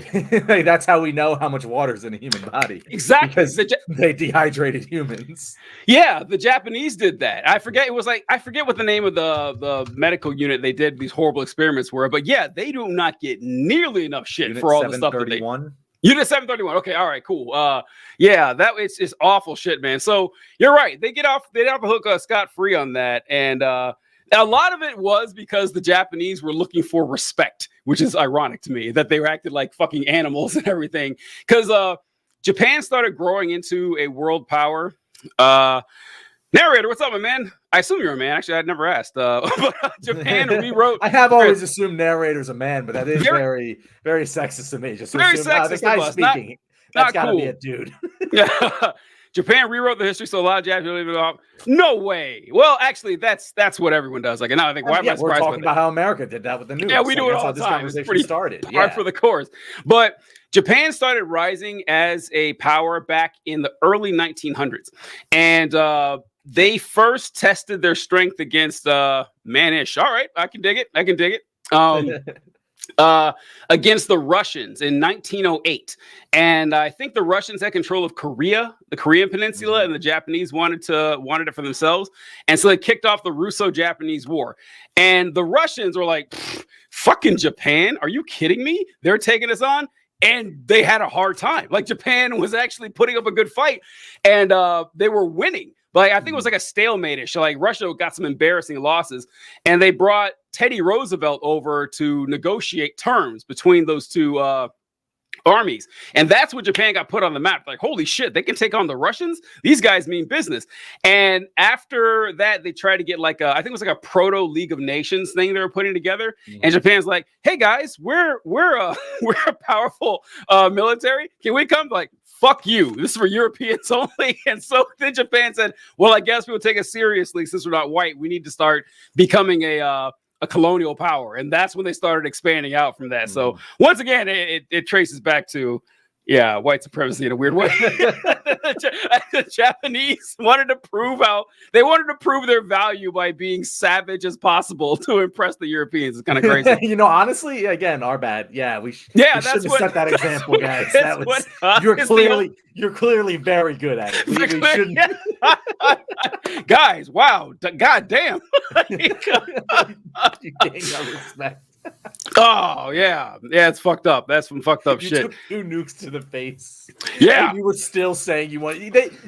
[SPEAKER 2] like, that's how we know how much water's in a human body.
[SPEAKER 1] Exactly,
[SPEAKER 2] because they dehydrated humans.
[SPEAKER 1] Yeah, the Japanese did that. I forget what the name of the medical unit they did these horrible experiments were, but yeah, they do not get nearly enough shit Unit for all the stuff that they. Unit 731. Okay, all right, cool. Yeah, it's awful shit, man. So you're right. They get off the hook scot-free on that, and a lot of it was because the Japanese were looking for respect, which is ironic to me that they were acted like fucking animals and everything. Because Japan started growing into a world power. Narrator, what's up, my man? I assume you're a man. Actually, I'd never asked. But Japan rewrote.
[SPEAKER 2] I have always assumed narrator's a man, but that is very, very sexist to me. Just to
[SPEAKER 1] very
[SPEAKER 2] assume,
[SPEAKER 1] sexist.
[SPEAKER 2] The guy speaking, that's got to be a dude.
[SPEAKER 1] Yeah. Japan rewrote the history, so a lot of Japanese people. No way. Well, actually, that's what everyone does. Like, and now I think, why am I surprised?
[SPEAKER 2] We're talking about how America did that with the news.
[SPEAKER 1] Yeah, we do it all the time.
[SPEAKER 2] This conversation started.
[SPEAKER 1] Hard for the course, but Japan started rising as a power back in the early 1900s, and they first tested their strength against Manish. All right, I can dig it. Against the Russians in 1908. And I think the Russians had control of Korea, the Korean Peninsula, and the Japanese wanted it for themselves. And so they kicked off the Russo-Japanese War. And the Russians were like, fucking Japan? Are you kidding me? They're taking us on? And they had a hard time. Like, Japan was actually putting up a good fight, and they were winning. But I think it was like a stalemate-ish. So, like, Russia got some embarrassing losses, and they brought Teddy Roosevelt over to negotiate terms between those two armies. And that's when Japan got put on the map. Like, holy shit, they can take on the Russians? These guys mean business. And after that, they tried to get like I think it was like a proto League of Nations thing they were putting together. Mm-hmm. And Japan's like, hey guys, we're a powerful military. Can we come? Like, fuck you. This is for Europeans only. And so then Japan said, well, I guess we'll take it seriously since we're not white. We need to start becoming a colonial power. And that's when they started expanding out from that. Mm-hmm. So once again, it traces back to, white supremacy in a weird way. The Japanese wanted to prove their value by being savage as possible to impress the Europeans. It's kind of crazy.
[SPEAKER 2] Honestly, again, our bad. Yeah, we should have set that example, guys. That was you're clearly very good at it. We shouldn't.
[SPEAKER 1] Guys, wow, god damn.
[SPEAKER 2] You gain our respect.
[SPEAKER 1] Oh yeah, it's fucked up. That's some fucked up shit.
[SPEAKER 2] Took 2 nukes to the face.
[SPEAKER 1] Yeah,
[SPEAKER 2] and you were still saying you want.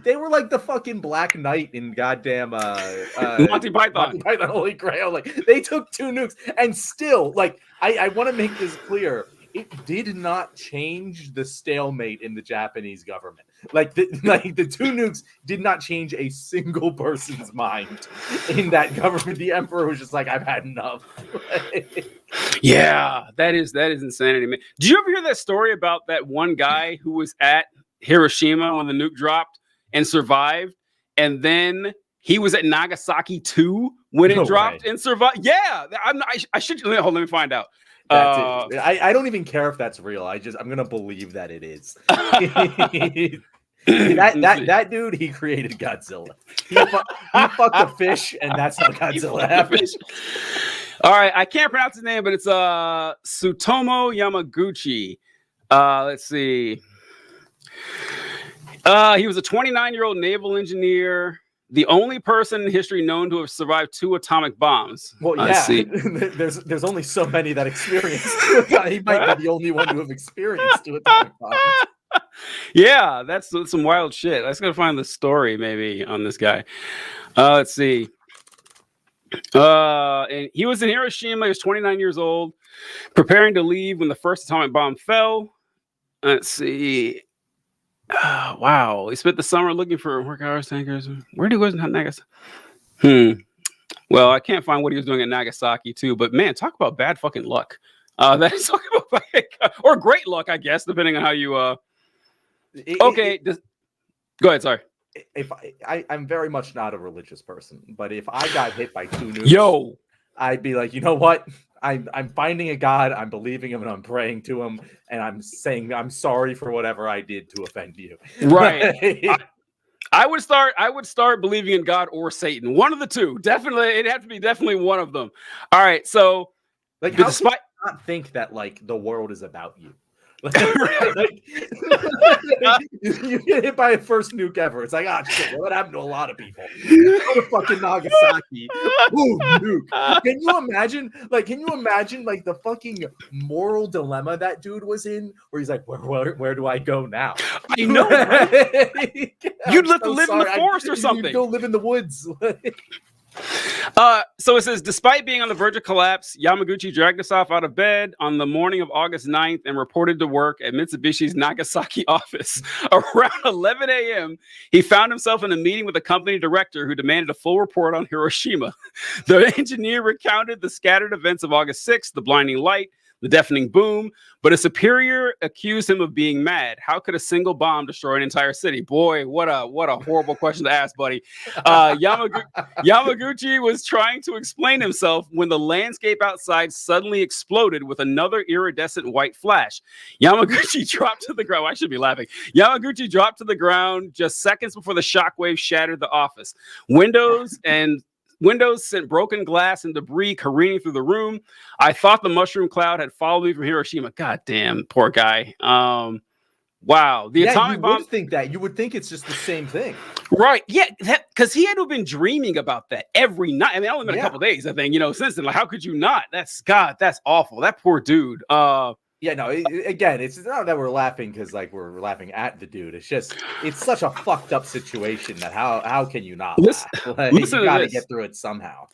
[SPEAKER 2] They were like the fucking Black Knight in goddamn
[SPEAKER 1] Monty Python.
[SPEAKER 2] Holy Grail. Like they took 2 nukes, and still, like I want to make this clear. It did not change the stalemate in the Japanese government. Like the 2 nukes did not change a single person's mind in that government. The emperor was just like, I've had enough.
[SPEAKER 1] Yeah, that is insanity, man. Did you ever hear that story about that one guy who was at Hiroshima when the nuke dropped and survived, and then he was at Nagasaki too when it dropped and survived? Yeah, I should hold. Let me find out.
[SPEAKER 2] I don't even care if that's real. I'm gonna believe that it is. that dude, he created Godzilla. He fucked a fish, and that's how Godzilla happened.
[SPEAKER 1] All right, I can't pronounce his name, but it's Tsutomu Yamaguchi. Let's see. He was a 29-year-old naval engineer. The only person in history known to have survived 2 atomic bombs.
[SPEAKER 2] Well, yeah, there's only so many that experienced. He might be the only one to have experienced 2 atomic bombs.
[SPEAKER 1] Yeah, that's some wild shit. Let's go find the story maybe on this guy. Let's see. And he was in Hiroshima. He was 29 years old, preparing to leave when the first atomic bomb fell. Let's see. Wow, he spent the summer looking for work hours, tankers. Where did he go in Nagasaki? Well, I can't find what he was doing at Nagasaki too. But man, talk about bad fucking luck. That's talking about or great luck, I guess, depending on how you. Okay, go ahead. Sorry.
[SPEAKER 2] If I'm very much not a religious person, but if I got hit by 2 nukes, I'd be like, you know what? I'm finding a God, I'm believing him, and I'm praying to him, and I'm saying I'm sorry for whatever I did to offend you.
[SPEAKER 1] Right. I would start believing in God or Satan. One of the two. Definitely, it'd have to be definitely one of them. All right. So,
[SPEAKER 2] like, how can you not think that like the world is about you? Like, you get hit by a first nuke ever. It's like, shit, what happened to a lot of people? Go to fucking Nagasaki. Ooh, nuke. Can you imagine like the fucking moral dilemma that dude was in, where he's like, where do I go now?
[SPEAKER 1] I know. Right? You'd live in the forest or something.
[SPEAKER 2] You'd go live in the woods.
[SPEAKER 1] So it says, despite being on the verge of collapse, Yamaguchi dragged himself out of bed on the morning of August 9th and reported to work at Mitsubishi's Nagasaki office. Around 11 a.m., he found himself in a meeting with the company director who demanded a full report on Hiroshima. The engineer recounted the scattered events of August 6th, the blinding light, the deafening boom, but a superior accused him of being mad. How could a single bomb destroy an entire city? Boy, what a horrible question to ask, buddy. Yamaguchi was trying to explain himself when the landscape outside suddenly exploded with another iridescent white flash. Yamaguchi dropped to the ground. I should be laughing. Yamaguchi dropped to the ground just seconds before the shockwave shattered the office. Windows sent broken glass and debris careening through the room. I thought the mushroom cloud had followed me from Hiroshima. God damn, poor guy. Wow. The atomic bomb.
[SPEAKER 2] You would think it's just the same thing.
[SPEAKER 1] Right. Yeah. Because he had to have been dreaming about that every night. I mean, only been a couple days, I think, since then. Like, how could you not? That's awful. That poor dude.
[SPEAKER 2] Yeah, no, again, it's not that we're laughing because like we're laughing at the dude. It's just it's such a fucked up situation that how can you not laugh? Like, you got to get through it somehow.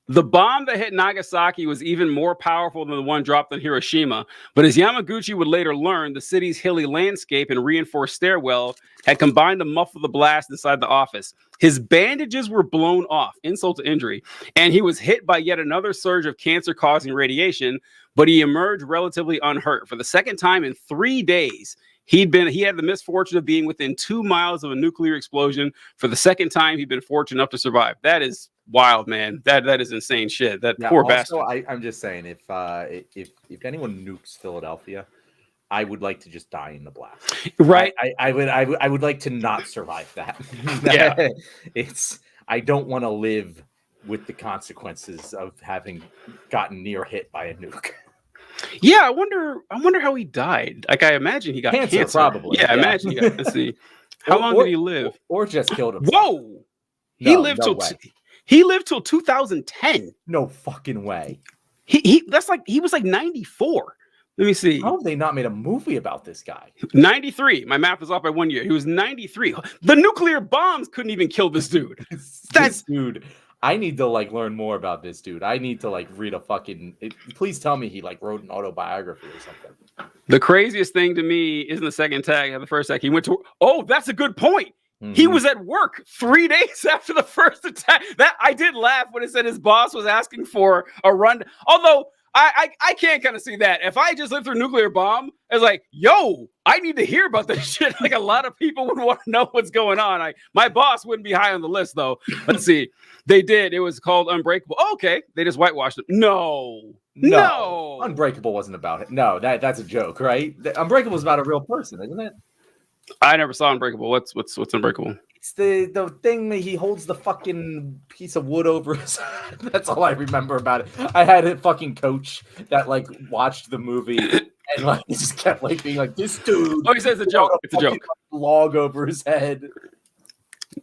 [SPEAKER 1] The bomb that hit Nagasaki was even more powerful than the one dropped on Hiroshima, but as Yamaguchi would later learn, the city's hilly landscape and reinforced stairwell had combined to muffle the blast inside the office. His bandages were blown off, insult to injury, and he was hit by yet another surge of cancer-causing radiation, but he emerged relatively unhurt. For the second time in 3 days, he had the misfortune of being within 2 miles of a nuclear explosion. For the second time, he'd been fortunate enough to survive. That is wild, man. That is insane shit. That poor bastard.
[SPEAKER 2] I'm just saying, if anyone nukes Philadelphia, I would like to just die in the blast.
[SPEAKER 1] Right.
[SPEAKER 2] I would like to not survive that.
[SPEAKER 1] Yeah.
[SPEAKER 2] I don't want to live with the consequences of having gotten near hit by a nuke.
[SPEAKER 1] Yeah, I wonder how he died. Like, I imagine he got cancer.
[SPEAKER 2] Probably.
[SPEAKER 1] Yeah, I imagine he got. Let's see. How long did he live?
[SPEAKER 2] Or just killed himself.
[SPEAKER 1] Whoa! He lived till 2010.
[SPEAKER 2] No fucking way.
[SPEAKER 1] He was like 94. Let me see.
[SPEAKER 2] How have they not made a movie about this guy?
[SPEAKER 1] 93. My math is off by 1 year. He was 93. The nuclear bombs couldn't even kill this dude.
[SPEAKER 2] Dude. I need to learn more about this dude. I need to read a fucking. Please tell me he wrote an autobiography or something.
[SPEAKER 1] The craziest thing to me isn't the second tag. The first tag, he went to. Oh, that's a good point. Mm-hmm. He was at work 3 days after the first attack. That I did laugh when it said his boss was asking for a run. Although I can't kind of see that. If I just lived through a nuclear bomb, it's like, yo, I need to hear about this shit. Like, a lot of people would want to know what's going on. My boss wouldn't be high on the list, though. Let's see. They did. It was called Unbreakable. Oh, okay. They just whitewashed it. No.
[SPEAKER 2] Unbreakable wasn't about it. No, that's a joke, right? Unbreakable is about a real person, isn't it?
[SPEAKER 1] I never saw Unbreakable. What's Unbreakable?
[SPEAKER 2] It's the thing that he holds the fucking piece of wood over his head. That's all I remember about it. I had a fucking coach that watched the movie and just kept being like, this dude.
[SPEAKER 1] Oh, he says it's a joke. It's a joke.
[SPEAKER 2] Log over his head.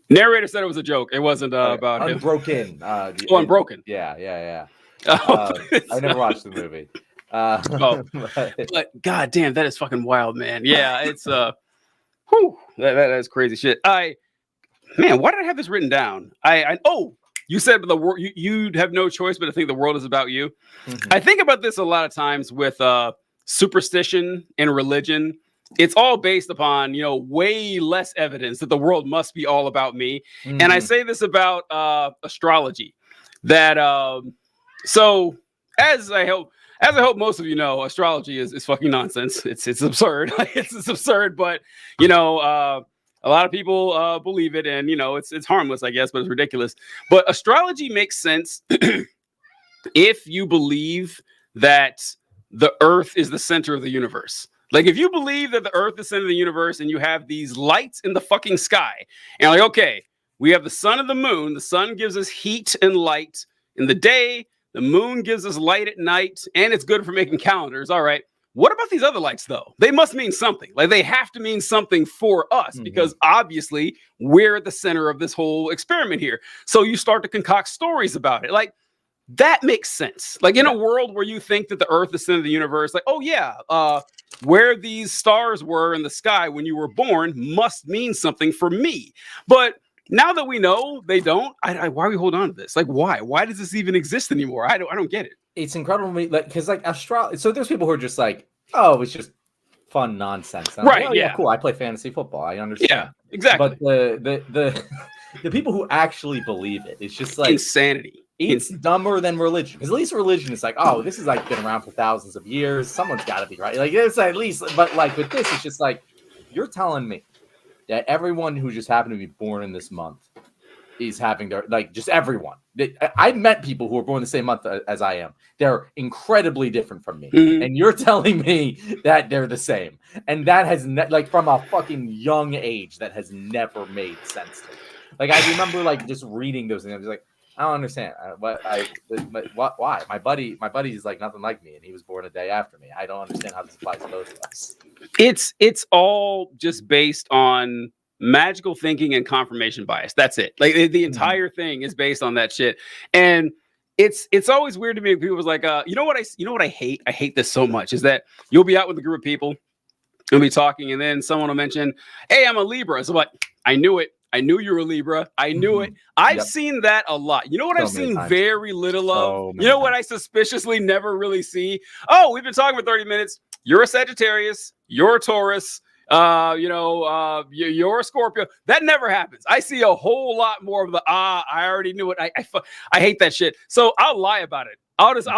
[SPEAKER 1] Narrator said it was a joke. It wasn't about
[SPEAKER 2] Unbroken.
[SPEAKER 1] Unbroken.
[SPEAKER 2] Yeah. I never watched the movie.
[SPEAKER 1] But god damn, that is fucking wild, man. Yeah, it's that is crazy shit. Man, why did I have this written down? You said the world. You'd have no choice but to think the world is about you. Mm-hmm. I think about this a lot of times with superstition and religion. It's all based upon way less evidence that the world must be all about me. Mm-hmm. And I say this about astrology. That so as I hope most of you know, astrology is fucking nonsense. It's absurd. It's absurd, but a lot of people believe it, and it's harmless, I guess, but it's ridiculous. But astrology makes sense if you believe that the Earth is the center of the universe. Like, if you believe that the Earth is the center of the universe, and you have these lights in the fucking sky, and okay, we have the sun and the moon. The sun gives us heat and light in the day. The moon gives us light at night, and it's good for making calendars. All right. What about these other lights, though? They must mean something. They have to mean something for us, because obviously we're at the center of this whole experiment here. So you start to concoct stories about it. That makes sense. In a world where you think that the Earth is the center of the universe, where these stars were in the sky when you were born must mean something for me. But now that we know they don't, why are we holding on to this? Why? Why does this even exist anymore? I don't get it.
[SPEAKER 2] It's incredible to me, because astrology. So there's people who are just oh, it's just fun nonsense.
[SPEAKER 1] Right?
[SPEAKER 2] Yeah, cool. I play fantasy football. I understand.
[SPEAKER 1] Yeah, exactly.
[SPEAKER 2] But the people who actually believe it, it's just
[SPEAKER 1] insanity.
[SPEAKER 2] It's dumber than religion, because at least religion is oh, this is been around for thousands of years. Someone's got to be right. It's at least, but with this, it's just you're telling me that everyone who just happened to be born in this month is having their just everyone. I've met people who were born the same month as I am. They're incredibly different from me, and you're telling me that they're the same, and that has from a fucking young age, that has never made sense to me. I remember just reading those things. I was like, I don't understand. Why? My buddy is nothing like me, and he was born a day after me. I don't understand how this applies to both of us.
[SPEAKER 1] It's all just based on magical thinking and confirmation bias. That's it. The entire thing is based on that shit. And it's always weird to me when people was you know what I hate? I hate this so much, is that you'll be out with a group of people, you'll be talking, and then someone will mention, hey, I'm a Libra. So I knew it. I knew you were a Libra. I knew it. I've seen that a lot. You know what I've seen very little of? You know what I suspiciously never really see? Oh, we've been talking for 30 minutes. You're a Sagittarius. You're a Taurus. You're a Scorpio. That never happens. I see a whole lot more of the I already knew it. I hate that shit. So I'll lie about it. I'll just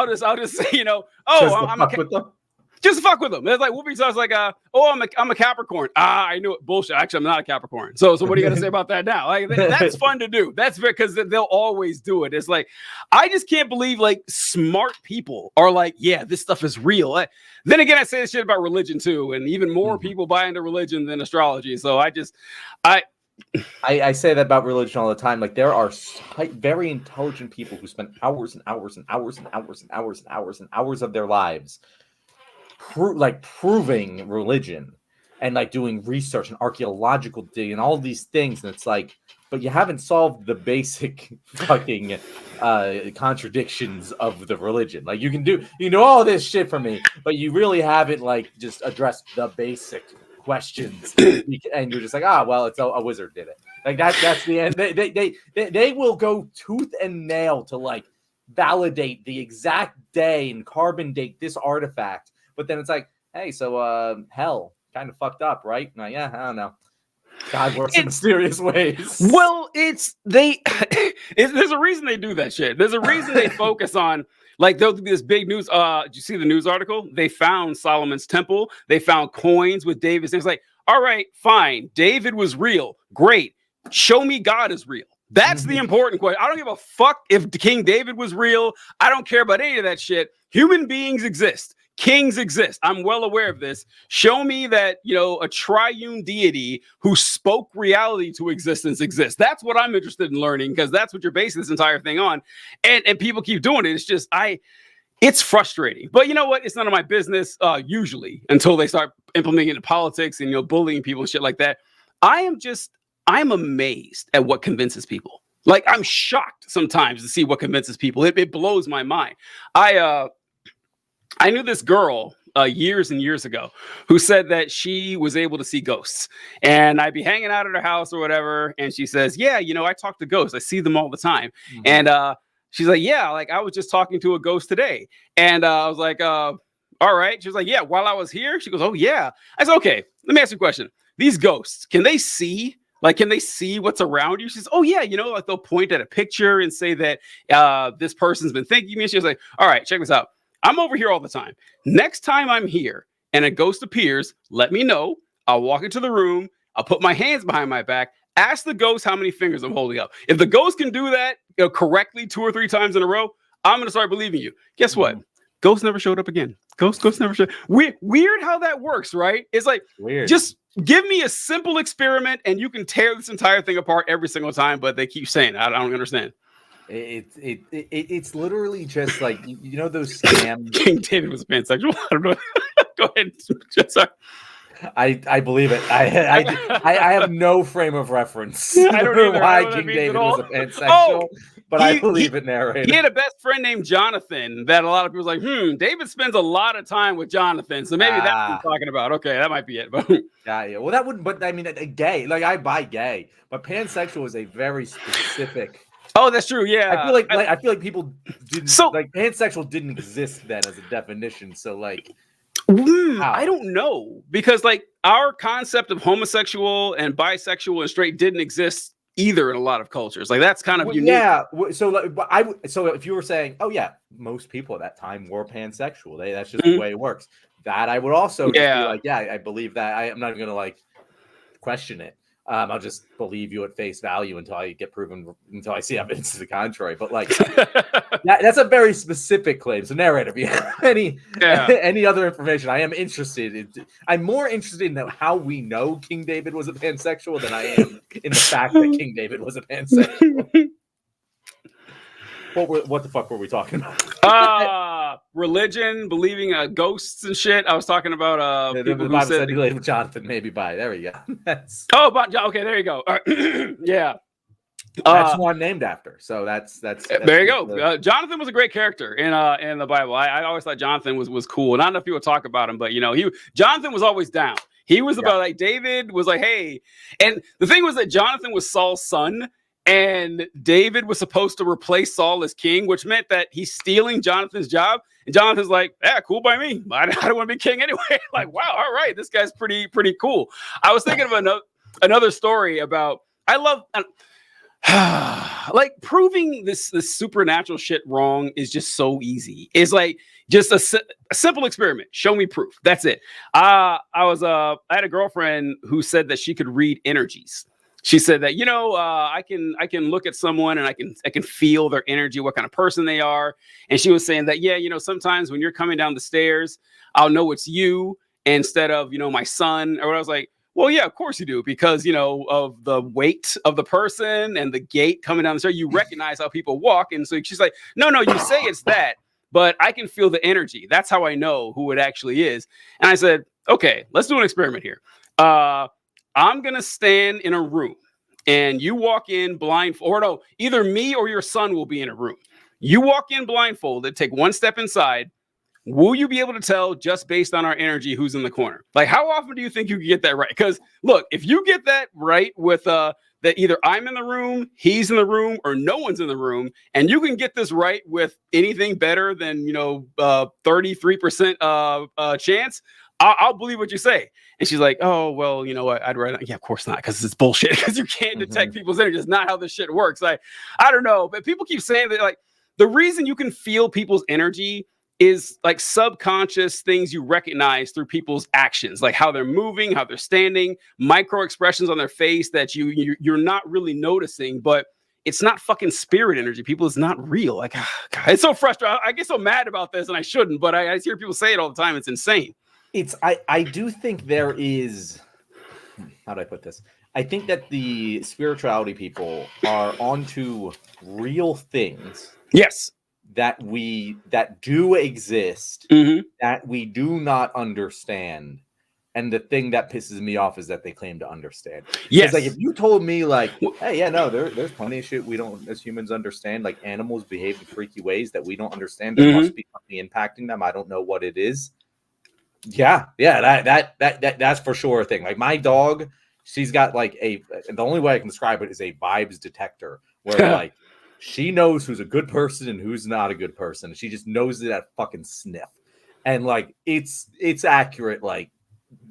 [SPEAKER 1] say, just fuck with them. It's like Whoopi Talks like, I'm a Capricorn. I knew it. Bullshit. Actually, I'm not a Capricorn. So what are you gonna say about that now? Like that's fun to do. That's because they'll always do it. It's like I just can't believe like smart people are like, yeah, this stuff is real. Then again, I say this shit about religion too, and even more people buy into religion than astrology. So I
[SPEAKER 2] say that about religion all the time. Like there are very intelligent people who spend hours and hours and hours and hours and hours and hours and hours of their lives proving religion and like doing research and archaeological digging and all these things. And it's like, but you haven't solved the basic fucking contradictions of the religion. Like you can do all this shit for me, but you really haven't like just addressed the basic questions. And you're just like, well, it's a wizard did it. Like that's the end. They will go tooth and nail to like validate the exact day and carbon date this artifact. But then it's like, hey, so hell kind of fucked up, right? Like, yeah, I don't know. God works in mysterious ways.
[SPEAKER 1] Well, there's a reason they do that shit. There's a reason they focus on like this big news. Did you see the news article? They found Solomon's temple. They found coins with David's. It's like, all right, fine. David was real. Great. Show me God is real. That's the important question. I don't give a fuck if King David was real. I don't care about any of that shit. Human beings exist. Kings exist. I'm well aware of this. Show me that, a triune deity who spoke reality to existence exists. That's what I'm interested in learning because that's what you're basing this entire thing on. And people keep doing it. It's just, it's frustrating. But you know what? It's none of my business, usually, until they start implementing it in politics and, bullying people and shit like that. I'm amazed at what convinces people. Like, I'm shocked sometimes to see what convinces people. It blows my mind. I knew this girl years and years ago who said that she was able to see ghosts. And I'd be hanging out at her house or whatever. And she says, yeah, I talk to ghosts. I see them all the time. And she's like, yeah, like I was just talking to a ghost today. And I was like, all right. She was like, yeah, while I was here. She goes, oh, yeah. I said, okay, let me ask you a question. These ghosts, can they see? Like, can they see what's around you? She says, oh, yeah, like they'll point at a picture and say that this person's been thinking me. She was like, all right, check this out. I'm over here all the time. Next time I'm here and a ghost appears, let me know. I'll walk into the room. I'll put my hands behind my back. Ask the ghost how many fingers I'm holding up. If the ghost can do that correctly 2 or 3 times in a row, I'm going to start believing you. Guess what? Ghost never showed up again. Ghost never showed up. Weird how that works, right? It's like, weird. Just give me a simple experiment and you can tear this entire thing apart every single time, but they keep saying, I don't understand.
[SPEAKER 2] It's literally just like those scams.
[SPEAKER 1] King David was pansexual. I don't know. Go ahead. Sorry.
[SPEAKER 2] I believe it. I have no frame of reference.
[SPEAKER 1] I don't know
[SPEAKER 2] why King David was a pansexual, but I believe it, narrator.
[SPEAKER 1] He had a best friend named Jonathan that a lot of people was like, David spends a lot of time with Jonathan, so maybe that's what I'm talking about. Okay, that might be it.
[SPEAKER 2] Yeah. Well, that wouldn't. But I mean, gay. Like I buy gay, but pansexual is a very specific.
[SPEAKER 1] Oh, that's true. Yeah,
[SPEAKER 2] I feel like people didn't like pansexual didn't exist then as a definition. So like,
[SPEAKER 1] I don't know because like our concept of homosexual and bisexual and straight didn't exist either in a lot of cultures. Like that's kind of unique.
[SPEAKER 2] Yeah. So if you were saying, oh yeah, most people at that time were pansexual. That's just the way it works. That I would also just be like, yeah, I believe that. I'm not going to like question it. I'll just believe you at face value until I see evidence to the contrary. But like, that's a very specific claim. So, narrator, if you have any other information, I am interested. I'm more interested in how we know King David was a pansexual than I am in the fact that King David was a pansexual. What the fuck were we talking about?
[SPEAKER 1] Religion, believing ghosts and shit. I was talking about people who said
[SPEAKER 2] Jonathan, maybe by. There we go.
[SPEAKER 1] Okay, there you go. Yeah.
[SPEAKER 2] That's one named after. So that's
[SPEAKER 1] there you go. Jonathan was a great character in the Bible. I always thought Jonathan was cool. And I don't know if people talk about him, but Jonathan was always down. He was about like David was like, hey, and the thing was that Jonathan was Saul's son. And David was supposed to replace Saul as king, which meant that he's stealing Jonathan's job. And Jonathan's like, yeah, cool by me. I don't want to be king anyway. Like, wow, all right, this guy's pretty cool. I was thinking of another story about, I love, like proving this supernatural shit wrong is just so easy. It's like just a simple experiment. Show me proof. That's it. I had a girlfriend who said that she could read energies. She said that, I can look at someone and I can feel their energy, what kind of person they are. And she was saying that, sometimes when you're coming down the stairs, I'll know it's you instead of, my son. Or I was like, well, yeah, of course you do. Because, of the weight of the person and the gait coming down the stairs, you recognize how people walk. And so she's like, no, you say it's that, but I can feel the energy. That's how I know who it actually is. And I said, okay, let's do an experiment here. I'm going to stand in a room and you walk in blindfolded, or no, either me or your son will be in a room. You walk in blindfolded, take one step inside. Will you be able to tell just based on our energy who's in the corner? Like, how often do you think you can get that right? Because look, if you get that right with that either I'm in the room, he's in the room, or no one's in the room, and you can get this right with anything better than 33% chance, I'll believe what you say. And she's like, oh, well, I'd rather, yeah, of course not, because it's bullshit, because you can't detect people's energy. It's not how this shit works. I don't know, but people keep saying that, like, the reason you can feel people's energy is like subconscious things you recognize through people's actions, like how they're moving, how they're standing, micro expressions on their face that you're not really noticing, but it's not fucking spirit energy. People, it's not real. Like, God, it's so frustrating. I get so mad about this and I shouldn't, but I hear people say it all the time. It's insane.
[SPEAKER 2] I do think there is, how do I put this? I think that the spirituality people are onto real things.
[SPEAKER 1] Yes.
[SPEAKER 2] That do exist, that we do not understand. And the thing that pisses me off is that they claim to understand.
[SPEAKER 1] Yes.
[SPEAKER 2] Like, if you told me, like, hey, yeah, no, there's plenty of shit we don't, as humans, understand. Like, animals behave in freaky ways that we don't understand. There must be something impacting them. I don't know what it is. Yeah, that's for sure a thing. Like, my dog, she's got like the only way I can describe it is a vibes detector, where like she knows who's a good person and who's not a good person. She just knows it at fucking sniff, and like it's accurate like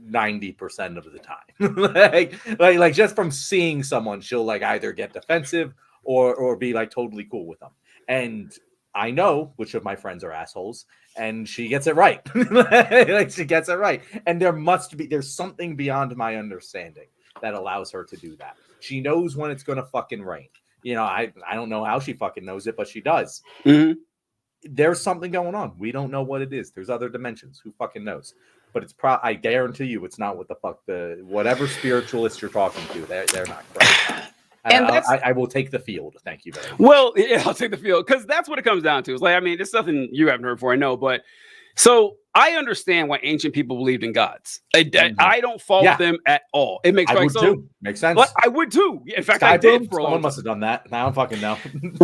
[SPEAKER 2] 90% of the time. like just from seeing someone, she'll like either get defensive or be like totally cool with them. And I know which of my friends are assholes, and she gets it right. Like, she gets it right. And there's something beyond my understanding that allows her to do that. She knows when it's going to fucking rain. I don't know how she fucking knows it, but she does. There's something going on. We don't know what it is. There's other dimensions. Who fucking knows? But it's I guarantee you it's not what the fuck whatever spiritualist you're talking to, they're not correct. And I will take the field. Thank you very much.
[SPEAKER 1] Well, yeah, I'll take the field, because that's what it comes down to. It's like, I mean, it's nothing you haven't heard before, I know, but so I understand why ancient people believed in gods. I don't fault them at all. It makes
[SPEAKER 2] sense. Too. Makes sense.
[SPEAKER 1] But I would too. In fact, I did for a long time.
[SPEAKER 2] Someone must have done that. Now I'm fucking know.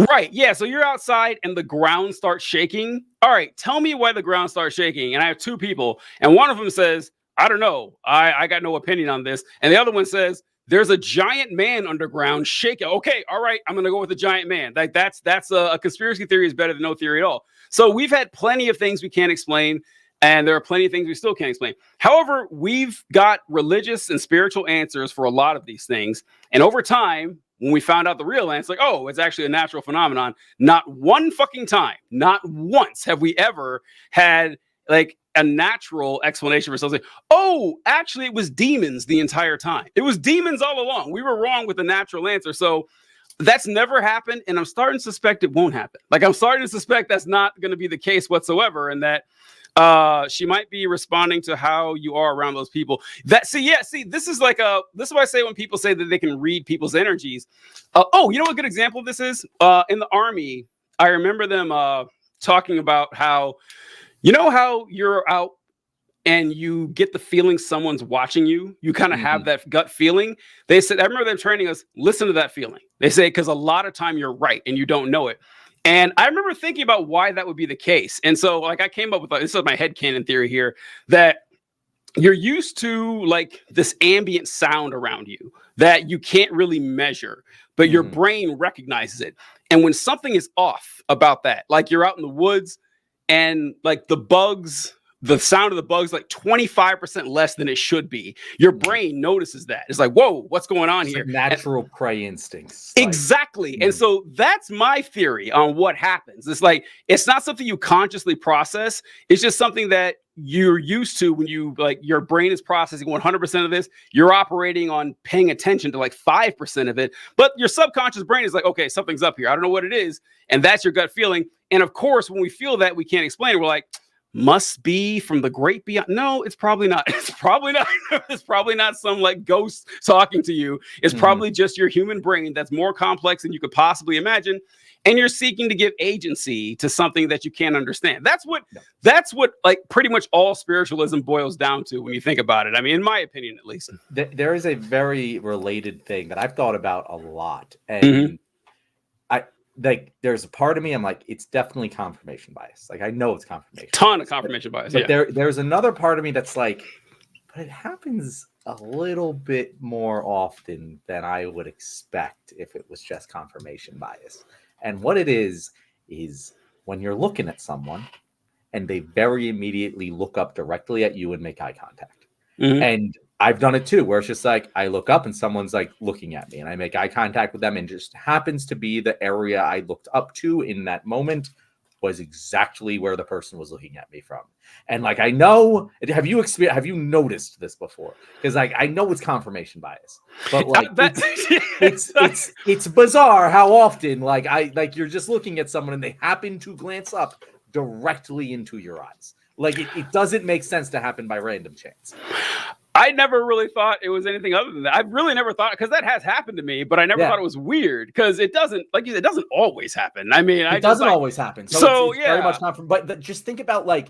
[SPEAKER 1] Right. Yeah. So you're outside and the ground starts shaking. All right. Tell me why the ground starts shaking. And I have two people, and one of them says, I don't know. I got no opinion on this. And the other one says, there's a giant man underground shaking. Okay, all right, I'm gonna go with the giant man. Like that's a conspiracy theory is better than no theory at all. So we've had plenty of things we can't explain, and there are plenty of things we still can't explain. However, we've got religious and spiritual answers for a lot of these things. And over time, when we found out the real answer, like, oh, it's actually a natural phenomenon. Not one fucking time, not once have we ever had like a natural explanation for something. Oh, actually, it was demons the entire time. It was demons all along. We were wrong with the natural answer. So that's never happened. And I'm starting to suspect it won't happen. Like, I'm starting to suspect that's not going to be the case whatsoever. And that she might be responding to how you are around those people. This is why I say when people say that they can read people's energies. You know what a good example of this is? In the Army, I remember them talking about how, you know how you're out and you get the feeling someone's watching you? You kind of have that gut feeling. They said, I remember them training us, listen to that feeling. They say, because a lot of time you're right and you don't know it. And I remember thinking about why that would be the case. And so like I came up with, this is my headcanon theory here, that you're used to like this ambient sound around you that you can't really measure, but your brain recognizes it. And when something is off about that, like you're out in the woods and like the sound of the bugs like 25% less than it should be, your brain notices that. It's like, whoa, what's going on here?
[SPEAKER 2] Like natural prey instincts.
[SPEAKER 1] Exactly. And so that's my theory on what happens. It's like, it's not something you consciously process. It's just something that you're used to when you like your brain is processing 100% of this. You're operating on paying attention to like 5% of it. But your subconscious brain is like, okay, something's up here. I don't know what it is. And that's your gut feeling. And of course, when we feel that, we can't explain it. We're like, must be from the great beyond. No, it's probably not. It's probably not. It's probably not some like ghost talking to you. It's probably just your human brain that's more complex than you could possibly imagine. And you're seeking to give agency to something that you can't understand. That's what like pretty much all spiritualism boils down to when you think about it. I mean, in my opinion, at least.
[SPEAKER 2] There is a very related thing that I've thought about a lot. And like there's a part of me, I'm like, it's definitely confirmation bias. Like I know it's confirmation.
[SPEAKER 1] Ton of confirmation bias.
[SPEAKER 2] But there's another part of me that's like, but it happens a little bit more often than I would expect if it was just confirmation bias. And what it is when you're looking at someone and they very immediately look up directly at you and make eye contact. And I've done it too, where it's just like I look up and someone's like looking at me and I make eye contact with them, and just happens to be the area I looked up to in that moment was exactly where the person was looking at me from. And like, I know, have you noticed this before? Because like, I know it's confirmation bias, but like it's bizarre how often like you're just looking at someone and they happen to glance up directly into your eyes. Like it doesn't make sense to happen by random chance.
[SPEAKER 1] I never really thought it was anything other than that. I've really never thought, because that has happened to me, but I never thought it was weird, because it doesn't, like you said, it doesn't always happen. I mean,
[SPEAKER 2] it doesn't always happen. So it's very much confirmed. But just think about like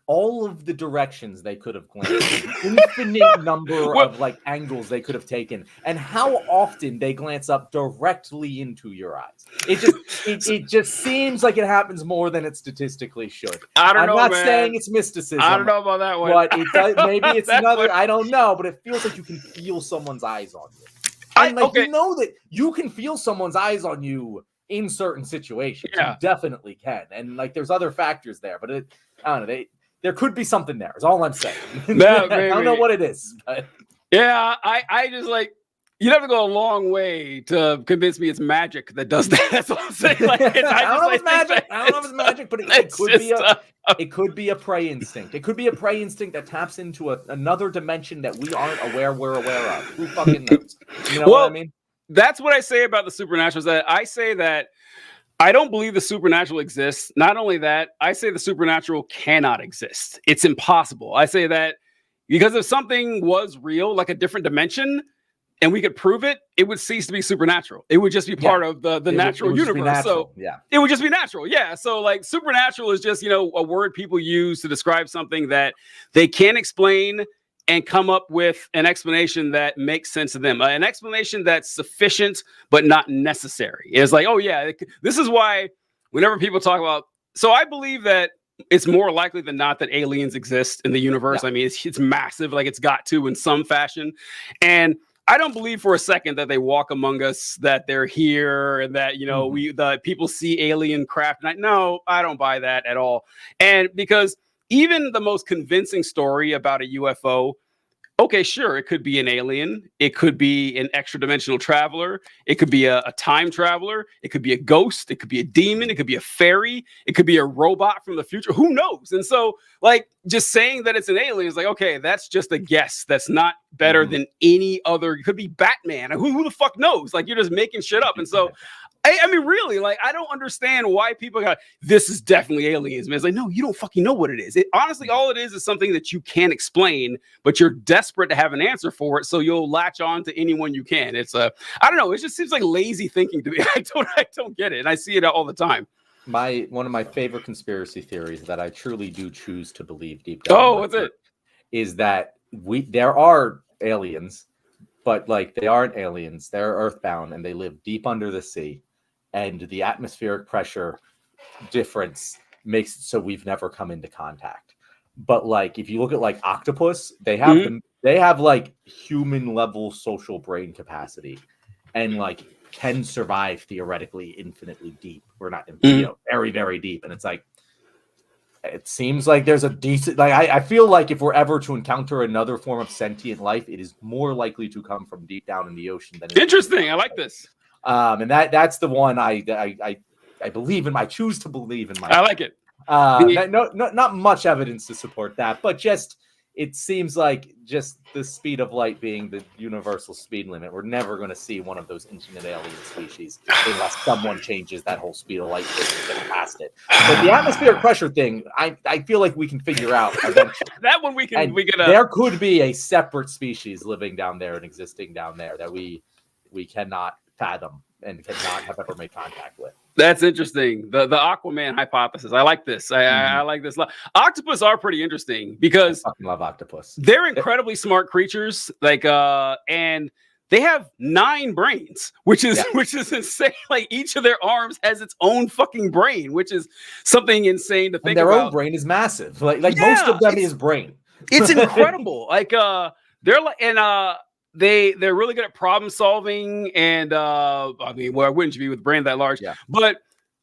[SPEAKER 2] all of the directions they could have glanced, the infinite number of like angles they could have taken, and how often they glance up directly into your eyes. It just seems like it happens more than it statistically should.
[SPEAKER 1] I'm not
[SPEAKER 2] saying it's mysticism.
[SPEAKER 1] I don't know about that one.
[SPEAKER 2] But it does, maybe it's another. I don't know, but it feels like you can feel someone's eyes on you. And you know that you can feel someone's eyes on you in certain situations. You definitely can. And like there's other factors there, but I don't know. There could be something there, is all I'm saying. I don't know what it is. But.
[SPEAKER 1] Yeah, I just like, you'd have to go a long way to convince me it's magic that does that. That's what I'm saying. Like, I don't know if it's magic, but it could be a prey instinct. It could be a prey instinct that taps into another dimension that we aren't we're aware of. Who fucking knows? You know what I mean? That's what I say about the supernatural, is that I say that I don't believe the supernatural exists. Not only that, I say the supernatural cannot exist. It's impossible. I say that because if something was real, like a different dimension, and we could prove it, it would cease to be supernatural. It would just be part of the natural universe. So it would just be natural. Yeah. So like supernatural is just, a word people use to describe something that they can't explain and come up with an explanation that makes sense to them. An explanation that's sufficient, but not necessary. It's like, oh yeah, this is why whenever people talk about, so I believe that it's more likely than not that aliens exist in the universe. I mean, it's massive, like it's got to in some fashion. And I don't believe for a second that they walk among us, that they're here, and that, the people see alien craft. No, I don't buy that at all. And because even the most convincing story about a UFO, okay, sure, it could be an alien. It could be an extra-dimensional traveler. It could be a time traveler. It could be a ghost. It could be a demon. It could be a fairy. It could be a robot from the future. Who knows? And so, like, just saying that it's an alien is like, okay, that's just a guess. That's not better than any other. It could be Batman. Who the fuck knows? Like, you're just making shit up. And so, I mean, really, like, I don't understand why people got, this is definitely aliens, man. It's like, no, you don't fucking know what it is. Honestly, all it is something that you can't explain, but you're desperate to have an answer for it, so you'll latch on to anyone you can. It's I don't know. It just seems like lazy thinking to me. I don't get it, and I see it all the time.
[SPEAKER 2] One of my favorite conspiracy theories that I truly do choose to believe deep down.
[SPEAKER 1] Oh, what's it?
[SPEAKER 2] Is that there are aliens, but like they aren't aliens. They're earthbound and they live deep under the sea. And the atmospheric pressure difference makes it so we've never come into contact. But like, if you look at like octopus, they have like human level social brain capacity, and like can survive theoretically infinitely deep. We're not, very, very deep. And it's like, it seems like there's a decent, like, I feel like if we're ever to encounter another form of sentient life, it is more likely to come from deep down in the ocean than
[SPEAKER 1] interesting. I like this.
[SPEAKER 2] And that's the one I believe in. I choose to believe in.
[SPEAKER 1] I like it.
[SPEAKER 2] Not much evidence to support that, but just it seems like just the speed of light being the universal speed limit. We're never going to see one of those infinite alien species unless someone changes that whole speed of light thing and get past it. But the atmospheric pressure thing, I feel like we can figure out eventually.
[SPEAKER 1] That one we can.
[SPEAKER 2] There could be a separate species living down there and existing down there that we cannot fathom and cannot have ever made contact with.
[SPEAKER 1] That's interesting. The Aquaman hypothesis. I like this. I like this. Octopus are pretty interesting because
[SPEAKER 2] I fucking love octopus.
[SPEAKER 1] They're incredibly smart creatures. Like and they have 9 brains, which is insane. Like each of their arms has its own fucking brain, which is something insane to think
[SPEAKER 2] about.
[SPEAKER 1] Their
[SPEAKER 2] own brain is massive. Like most of them is brain.
[SPEAKER 1] It's incredible. Like they're like They're really good at problem solving, and I mean, where wouldn't you be with a brain that large? Yeah. But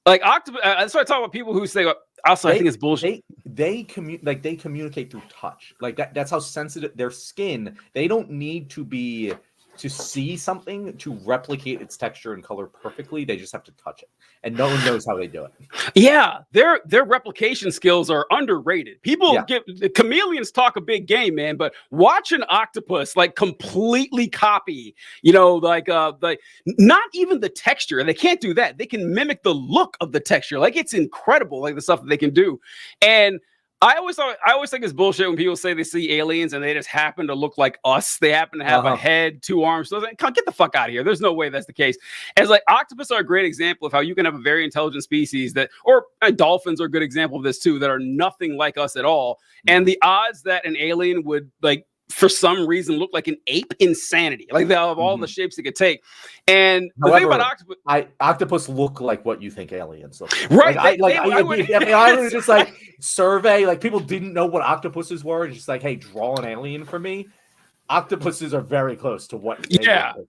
[SPEAKER 1] like octopus, that's why I talk about people who say. Also, I think it's bullshit.
[SPEAKER 2] They communicate through touch. Like that's how sensitive their skin. They don't need to see something to replicate its texture and color perfectly. They just have to touch it, and no one knows how they do it.
[SPEAKER 1] Yeah, their replication skills are underrated. Chameleons talk a big game, man, but watch an octopus like completely copy, like not even the texture. They can't do that. They can mimic the look of the texture. Like it's incredible, like the stuff that they can do. And I always think it's bullshit when people say they see aliens and they just happen to look like us. They happen to have a head, 2 arms. So like, get the fuck out of here. There's no way that's the case. And it's like octopus are a great example of how you can have a very intelligent species or dolphins are a good example of this too, that are nothing like us at all. And the odds that an alien would like for some reason look like an ape, insanity. Like they have all the shapes it could take. And the thing about
[SPEAKER 2] octopus look like what you think aliens look
[SPEAKER 1] like. Right.
[SPEAKER 2] I would just like survey, like people didn't know what octopuses were. Just like, hey, draw an alien for me. Octopuses are very close to what.
[SPEAKER 1] The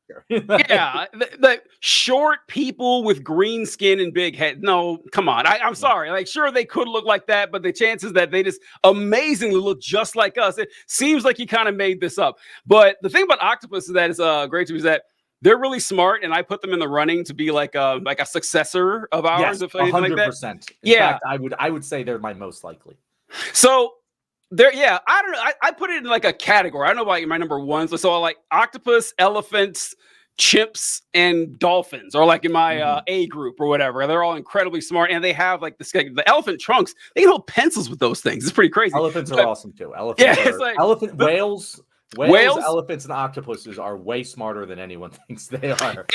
[SPEAKER 1] short people with green skin and big head. No, come on. I'm sorry. Like, sure, they could look like that, but the chances that they just amazingly look just like us, it seems like he kind of made this up. But the thing about octopus that is great to me is that they're really smart, and I put them in the running to be like a successor of ours.
[SPEAKER 2] Yes, 100%. In fact, I would say they're my most likely.
[SPEAKER 1] So. I don't know. I put it in like a category. I don't know about my number ones. So I like octopus, elephants, chimps, and dolphins, or like in my A group or whatever. They're all incredibly smart, and they have like the elephant trunks. They can hold pencils with those things. It's pretty crazy.
[SPEAKER 2] Elephants are awesome too. Whales, elephants, and octopuses are way smarter than anyone thinks they are.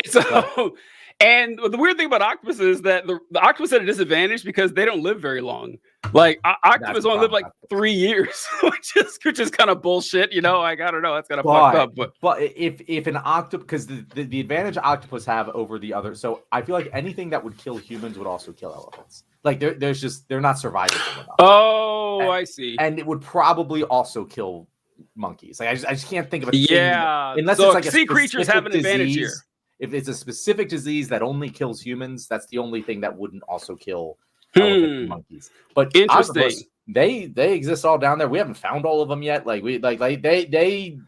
[SPEAKER 1] And the weird thing about octopus is that the octopus at a disadvantage because they don't live very long. Like octopus only live like 3 years, which is kind of bullshit. Like I don't know, that's kind of fucked up.
[SPEAKER 2] But if an octopus, because the advantage octopus have over the other, so I feel like anything that would kill humans would also kill elephants. Like they're not survivable enough.
[SPEAKER 1] Oh, I see.
[SPEAKER 2] And it would probably also kill monkeys. Like I just can't think of a thing.
[SPEAKER 1] Yeah,
[SPEAKER 2] unless it's like
[SPEAKER 1] sea creatures have an advantage here.
[SPEAKER 2] If it's a specific disease that only kills humans, that's the only thing that wouldn't also kill elephants and monkeys. But
[SPEAKER 1] interesting.
[SPEAKER 2] Octopus, they exist all down there. We haven't found all of them yet. Like they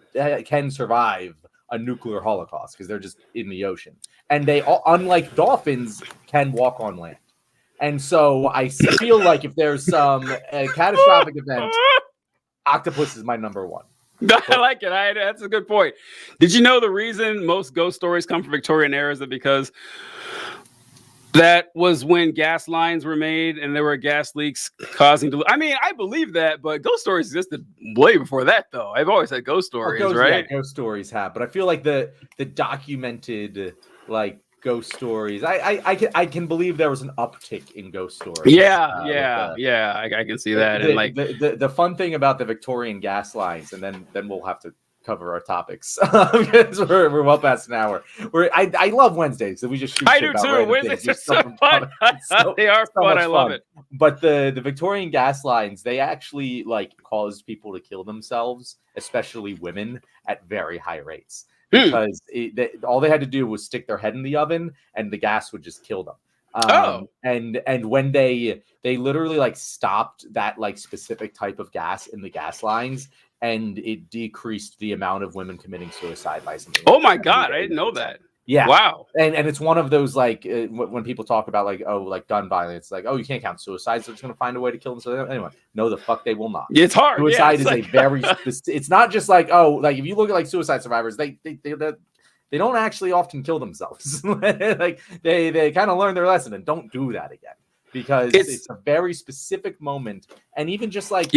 [SPEAKER 2] can survive a nuclear holocaust because they're just in the ocean, and they all, unlike dolphins, can walk on land. And so I feel like if there's some catastrophic event, octopus is my number one.
[SPEAKER 1] I like it. That's a good point. Did you know the reason most ghost stories come from Victorian era is that because that was when gas lines were made and there were gas leaks causing I mean, I believe that, but ghost stories existed way before that, though. I've always had ghost stories, right?
[SPEAKER 2] Yeah, ghost stories have, but I feel like the documented like ghost stories. I can believe there was an uptick in ghost stories.
[SPEAKER 1] I can see that. And like
[SPEAKER 2] the fun thing about the Victorian gas lines, and then we'll have to cover our topics because we're well past an hour. I love Wednesdays, so we just shoot.
[SPEAKER 1] I do too. Wednesdays are so fun. They are fun. I love it.
[SPEAKER 2] But the Victorian gas lines, they actually like caused people to kill themselves, especially women, at very high rates because all they had to do was stick their head in the oven, and the gas would just kill them. And when they literally like stopped that like specific type of gas in the gas lines, and it decreased the amount of women committing suicide by something.
[SPEAKER 1] Oh my God, I didn't know that.
[SPEAKER 2] Yeah.
[SPEAKER 1] Wow.
[SPEAKER 2] And it's one of those like when people talk about like gun violence, like you can't count suicides, so they're just gonna find a way to kill themselves. Anyway, no, the fuck they will not.
[SPEAKER 1] It's hard.
[SPEAKER 2] Suicide is like... a very it's not just like like if you look at like suicide survivors, they don't actually often kill themselves. Like they kind of learn their lesson and don't do that again because it's a very specific moment. And even just like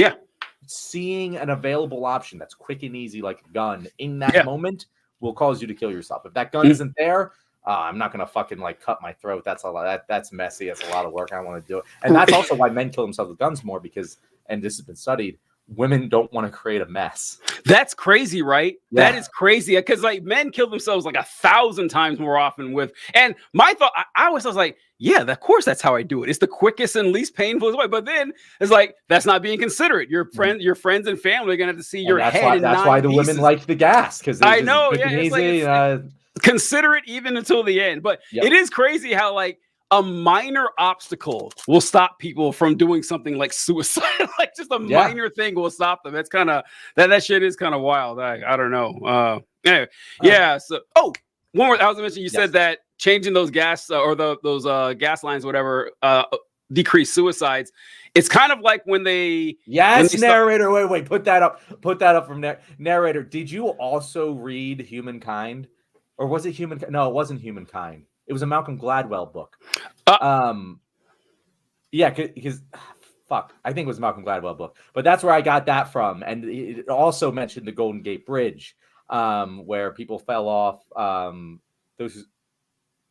[SPEAKER 2] seeing an available option that's quick and easy, like a gun in that moment will cause you to kill yourself. If that gun isn't there, I'm not going to fucking like cut my throat. That's a lot. That's messy. That's a lot of work. I don't want to do it. And that's also why men kill themselves with guns more because, and this has been studied, women don't want to create a mess.
[SPEAKER 1] That's crazy, right? Yeah. That is crazy because like men kill themselves like 1,000 times more often with. And my thought, I was like, yeah, of course that's how I do it. It's the quickest and least painful way. But then it's like that's not being considerate. Your friends and family are gonna have to see your head. That's why the women like the gas because I know. Yeah, it's consider it even until the end. But it is crazy how like a minor obstacle will stop people from doing something like suicide. Like just a minor thing will stop them. It's kind of that shit is kind of wild. I don't know. Anyway, So one more. I was mentioning you said that changing those gas or those gas lines, whatever, decrease suicides. It's kind of like when they narrator. Wait, put that up from narrator. Did you also read Humankind, or was it Humankind? No, it wasn't Humankind. It was a Malcolm Gladwell book. Because I think it was a Malcolm Gladwell book, but that's where I got that from. And it also mentioned the Golden Gate Bridge, where people fell off. I'll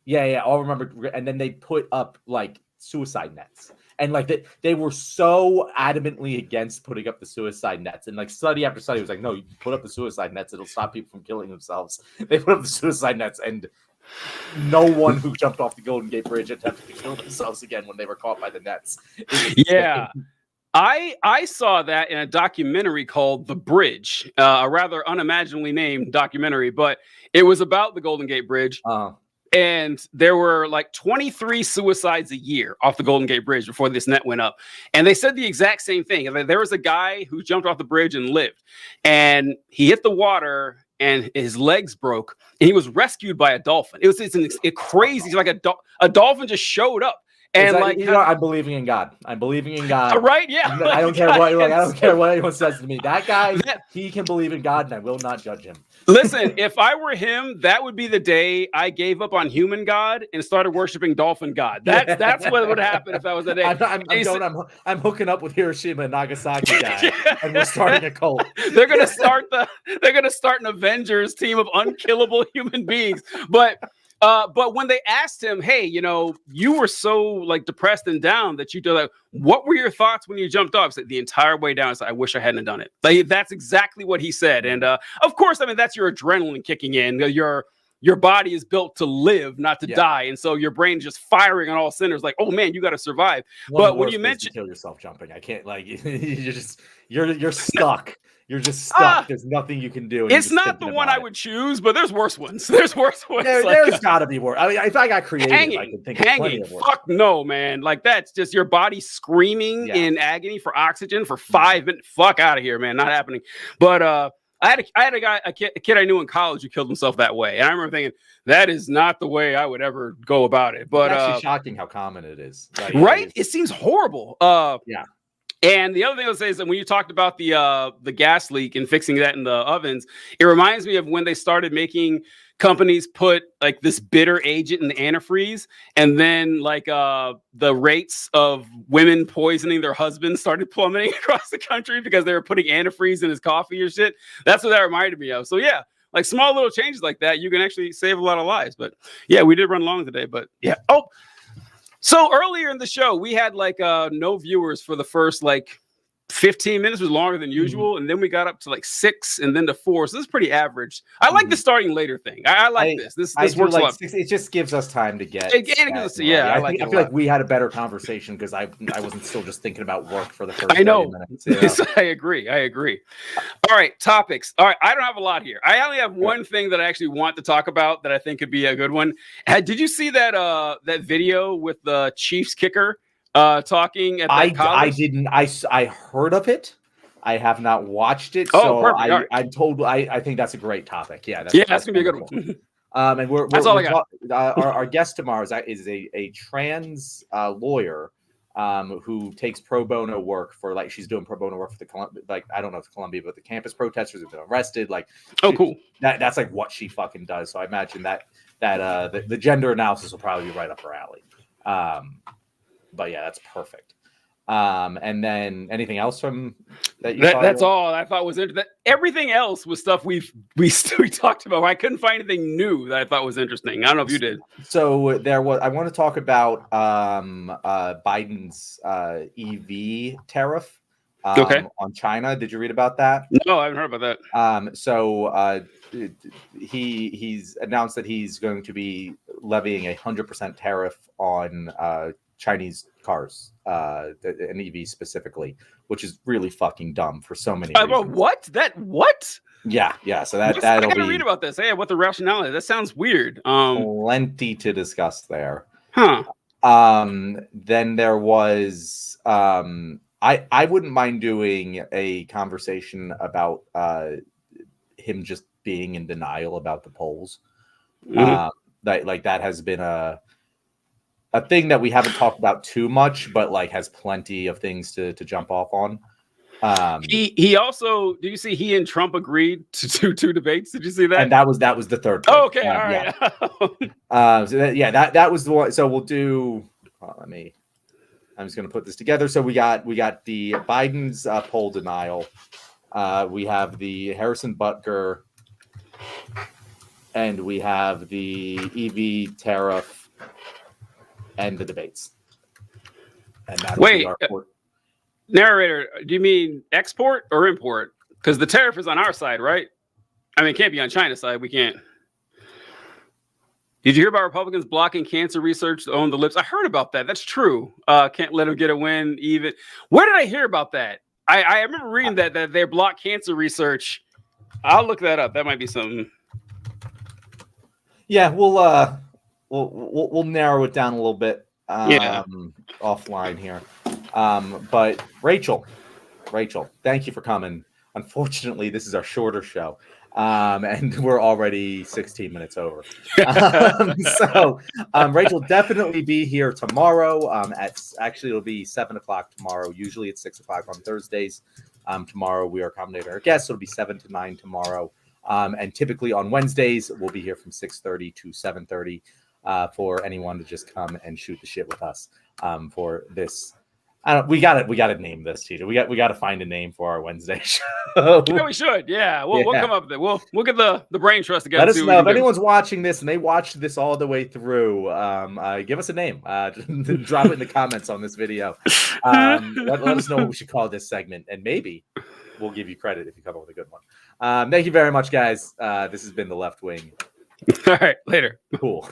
[SPEAKER 1] remember. And then they put up like suicide nets, and like they were so adamantly against putting up the suicide nets. And like study after study was like, no, you put up the suicide nets; it'll stop people from killing themselves. They put up the suicide nets, and no one who jumped off the Golden Gate Bridge attempted to kill themselves again when they were caught by the nets. Yeah. I saw that in a documentary called The Bridge, a rather unimaginably named documentary, but it was about the Golden Gate Bridge. And there were like 23 suicides a year off the Golden Gate Bridge before this net went up. And they said the exact same thing. There was a guy who jumped off the bridge and lived, and he hit the water and his legs broke, and he was rescued by a dolphin. It's crazy. Like a dolphin just showed up. And I'm believing in God. I'm believing in God. Right? Yeah. I don't care what I don't care what anyone says to me. That guy, he can believe in God, and I will not judge him. Listen, if I were him, that would be the day I gave up on human God and started worshiping dolphin God. That's what would happen if that was the day. I'm hooking up with Hiroshima and Nagasaki guy, and we're starting a cult. They're gonna start an Avengers team of unkillable human beings, but when they asked him, hey, you were so like depressed and down that you did like, what were your thoughts when you jumped off? Said the entire way down, I wish I hadn't done it. Like that's exactly what he said. And of course, I mean, that's your adrenaline kicking in. Your body is built to live, not to die. And so your brain is just firing on all cylinders like, oh man, you got to survive. But when you mentioned kill yourself jumping, I can't like you're stuck. You're just stuck. There's nothing you can do. It's not the one I would choose, but there's worse ones. There's worse ones. There's got to be worse. I mean, if I got creative, I could think of plenty of worse. Fuck no, man. Like that's just your body screaming in agony for oxygen for 5 minutes. Fuck out of here, man. Not happening. But I had a kid I knew in college who killed himself that way, and I remember thinking that is not the way I would ever go about it. But it's actually shocking how common it is. Like, right? It seems horrible. Yeah. And the other thing I would say is that when you talked about the gas leak and fixing that in the ovens, it reminds me of when they started making companies put like this bitter agent in the antifreeze, and then like the rates of women poisoning their husbands started plummeting across the country because they were putting antifreeze in his coffee or shit. That's what that reminded me of. So yeah, like small little changes like that, you can actually save a lot of lives. But yeah, we did run long today, but yeah. So earlier in the show, we had like no viewers for the first like 15 minutes was longer than usual, and then we got up to like 6 and then to 4. So this is pretty average. I like the starting later thing. I like this. This works
[SPEAKER 2] like
[SPEAKER 1] a lot.
[SPEAKER 2] It just gives us time to get.
[SPEAKER 1] I
[SPEAKER 2] feel like we had a better conversation because I wasn't still just thinking about work for the first.
[SPEAKER 1] I know.
[SPEAKER 2] 30 minutes,
[SPEAKER 1] I agree. All right, topics. All right, I don't have a lot here. I only have one thing that I actually want to talk about that I think could be a good one. Did you see that video with the Chiefs kicker? Talking at that college?
[SPEAKER 2] I didn't. I heard of it. I have not watched it.
[SPEAKER 1] Oh,
[SPEAKER 2] so
[SPEAKER 1] perfect.
[SPEAKER 2] I'm told. I think that's a great topic. Yeah,
[SPEAKER 1] that's gonna be a good one.
[SPEAKER 2] And
[SPEAKER 1] that's all I got.
[SPEAKER 2] Our guest tomorrow is a trans lawyer who takes pro bono work for, like, she's doing pro bono work for the, like, I don't know if it's Columbia, but the campus protesters have been arrested. Like,
[SPEAKER 1] cool.
[SPEAKER 2] That's like what she fucking does. So I imagine that the gender analysis will probably be right up her alley. But yeah, that's perfect. And then anything else from that?
[SPEAKER 1] That's all I thought was interesting. Everything else was stuff we talked about. I couldn't find anything new that I thought was interesting. I don't know if you did.
[SPEAKER 2] So there was. I want to talk about Biden's EV tariff on China. Did you read about that?
[SPEAKER 1] No, I haven't heard about that.
[SPEAKER 2] So he's announced that he's going to be levying 100% tariff on Chinese cars, an EV specifically, which is really fucking dumb for so many reasons.
[SPEAKER 1] What?
[SPEAKER 2] Yeah. So that'll
[SPEAKER 1] I gotta read about this. Hey, what the rationale is? That sounds weird.
[SPEAKER 2] Plenty to discuss there.
[SPEAKER 1] Huh.
[SPEAKER 2] Then there was I wouldn't mind doing a conversation about him just being in denial about the polls. That has been a thing that we haven't talked about too much, but like has plenty of things to jump off on.
[SPEAKER 1] He also, do you see he and Trump agreed to do 2 debates? Did you see that?
[SPEAKER 2] And that was the third thing.
[SPEAKER 1] Oh, okay, all right.
[SPEAKER 2] Yeah. That was the one. So we'll do. I'm just going to put this together. So we got the Biden's poll denial. We have the Harrison Butker, and we have the EV tariff. And the debates. And
[SPEAKER 1] wait, narrator, do you mean export or import? Because the tariff is on our side, right? I mean, it can't be on China's side. We can't. Did you hear about Republicans blocking cancer research to own the lips? I heard about that. That's true. Can't let them get a win. Even where did I hear about that? I remember reading that they block cancer research. I'll look that up. That might be something.
[SPEAKER 2] Yeah, We'll narrow it down a little bit offline here. But Rachel, thank you for coming. Unfortunately, this is our shorter show, and we're already 16 minutes over. Rachel, definitely be here tomorrow. It'll be 7:00 tomorrow. Usually it's 6:00 on Thursdays. Tomorrow we are accommodating our guests, so it'll be 7 to 9 tomorrow. And typically on Wednesdays we'll be here from 6:30 to 7:30. For anyone to just come and shoot the shit with us for this. We got to name this, Tito. We got to find a name for our Wednesday show.
[SPEAKER 1] Yeah, we should. Yeah, we'll come up with it. We'll get the brain trust together.
[SPEAKER 2] Let us know if anyone's watching this and they watched this all the way through. Give us a name. Drop it in the comments on this video. Let us know what we should call this segment, and maybe we'll give you credit if you come up with a good one. Thank you very much, guys. This has been The Left Wing.
[SPEAKER 1] All right, later.
[SPEAKER 2] Cool.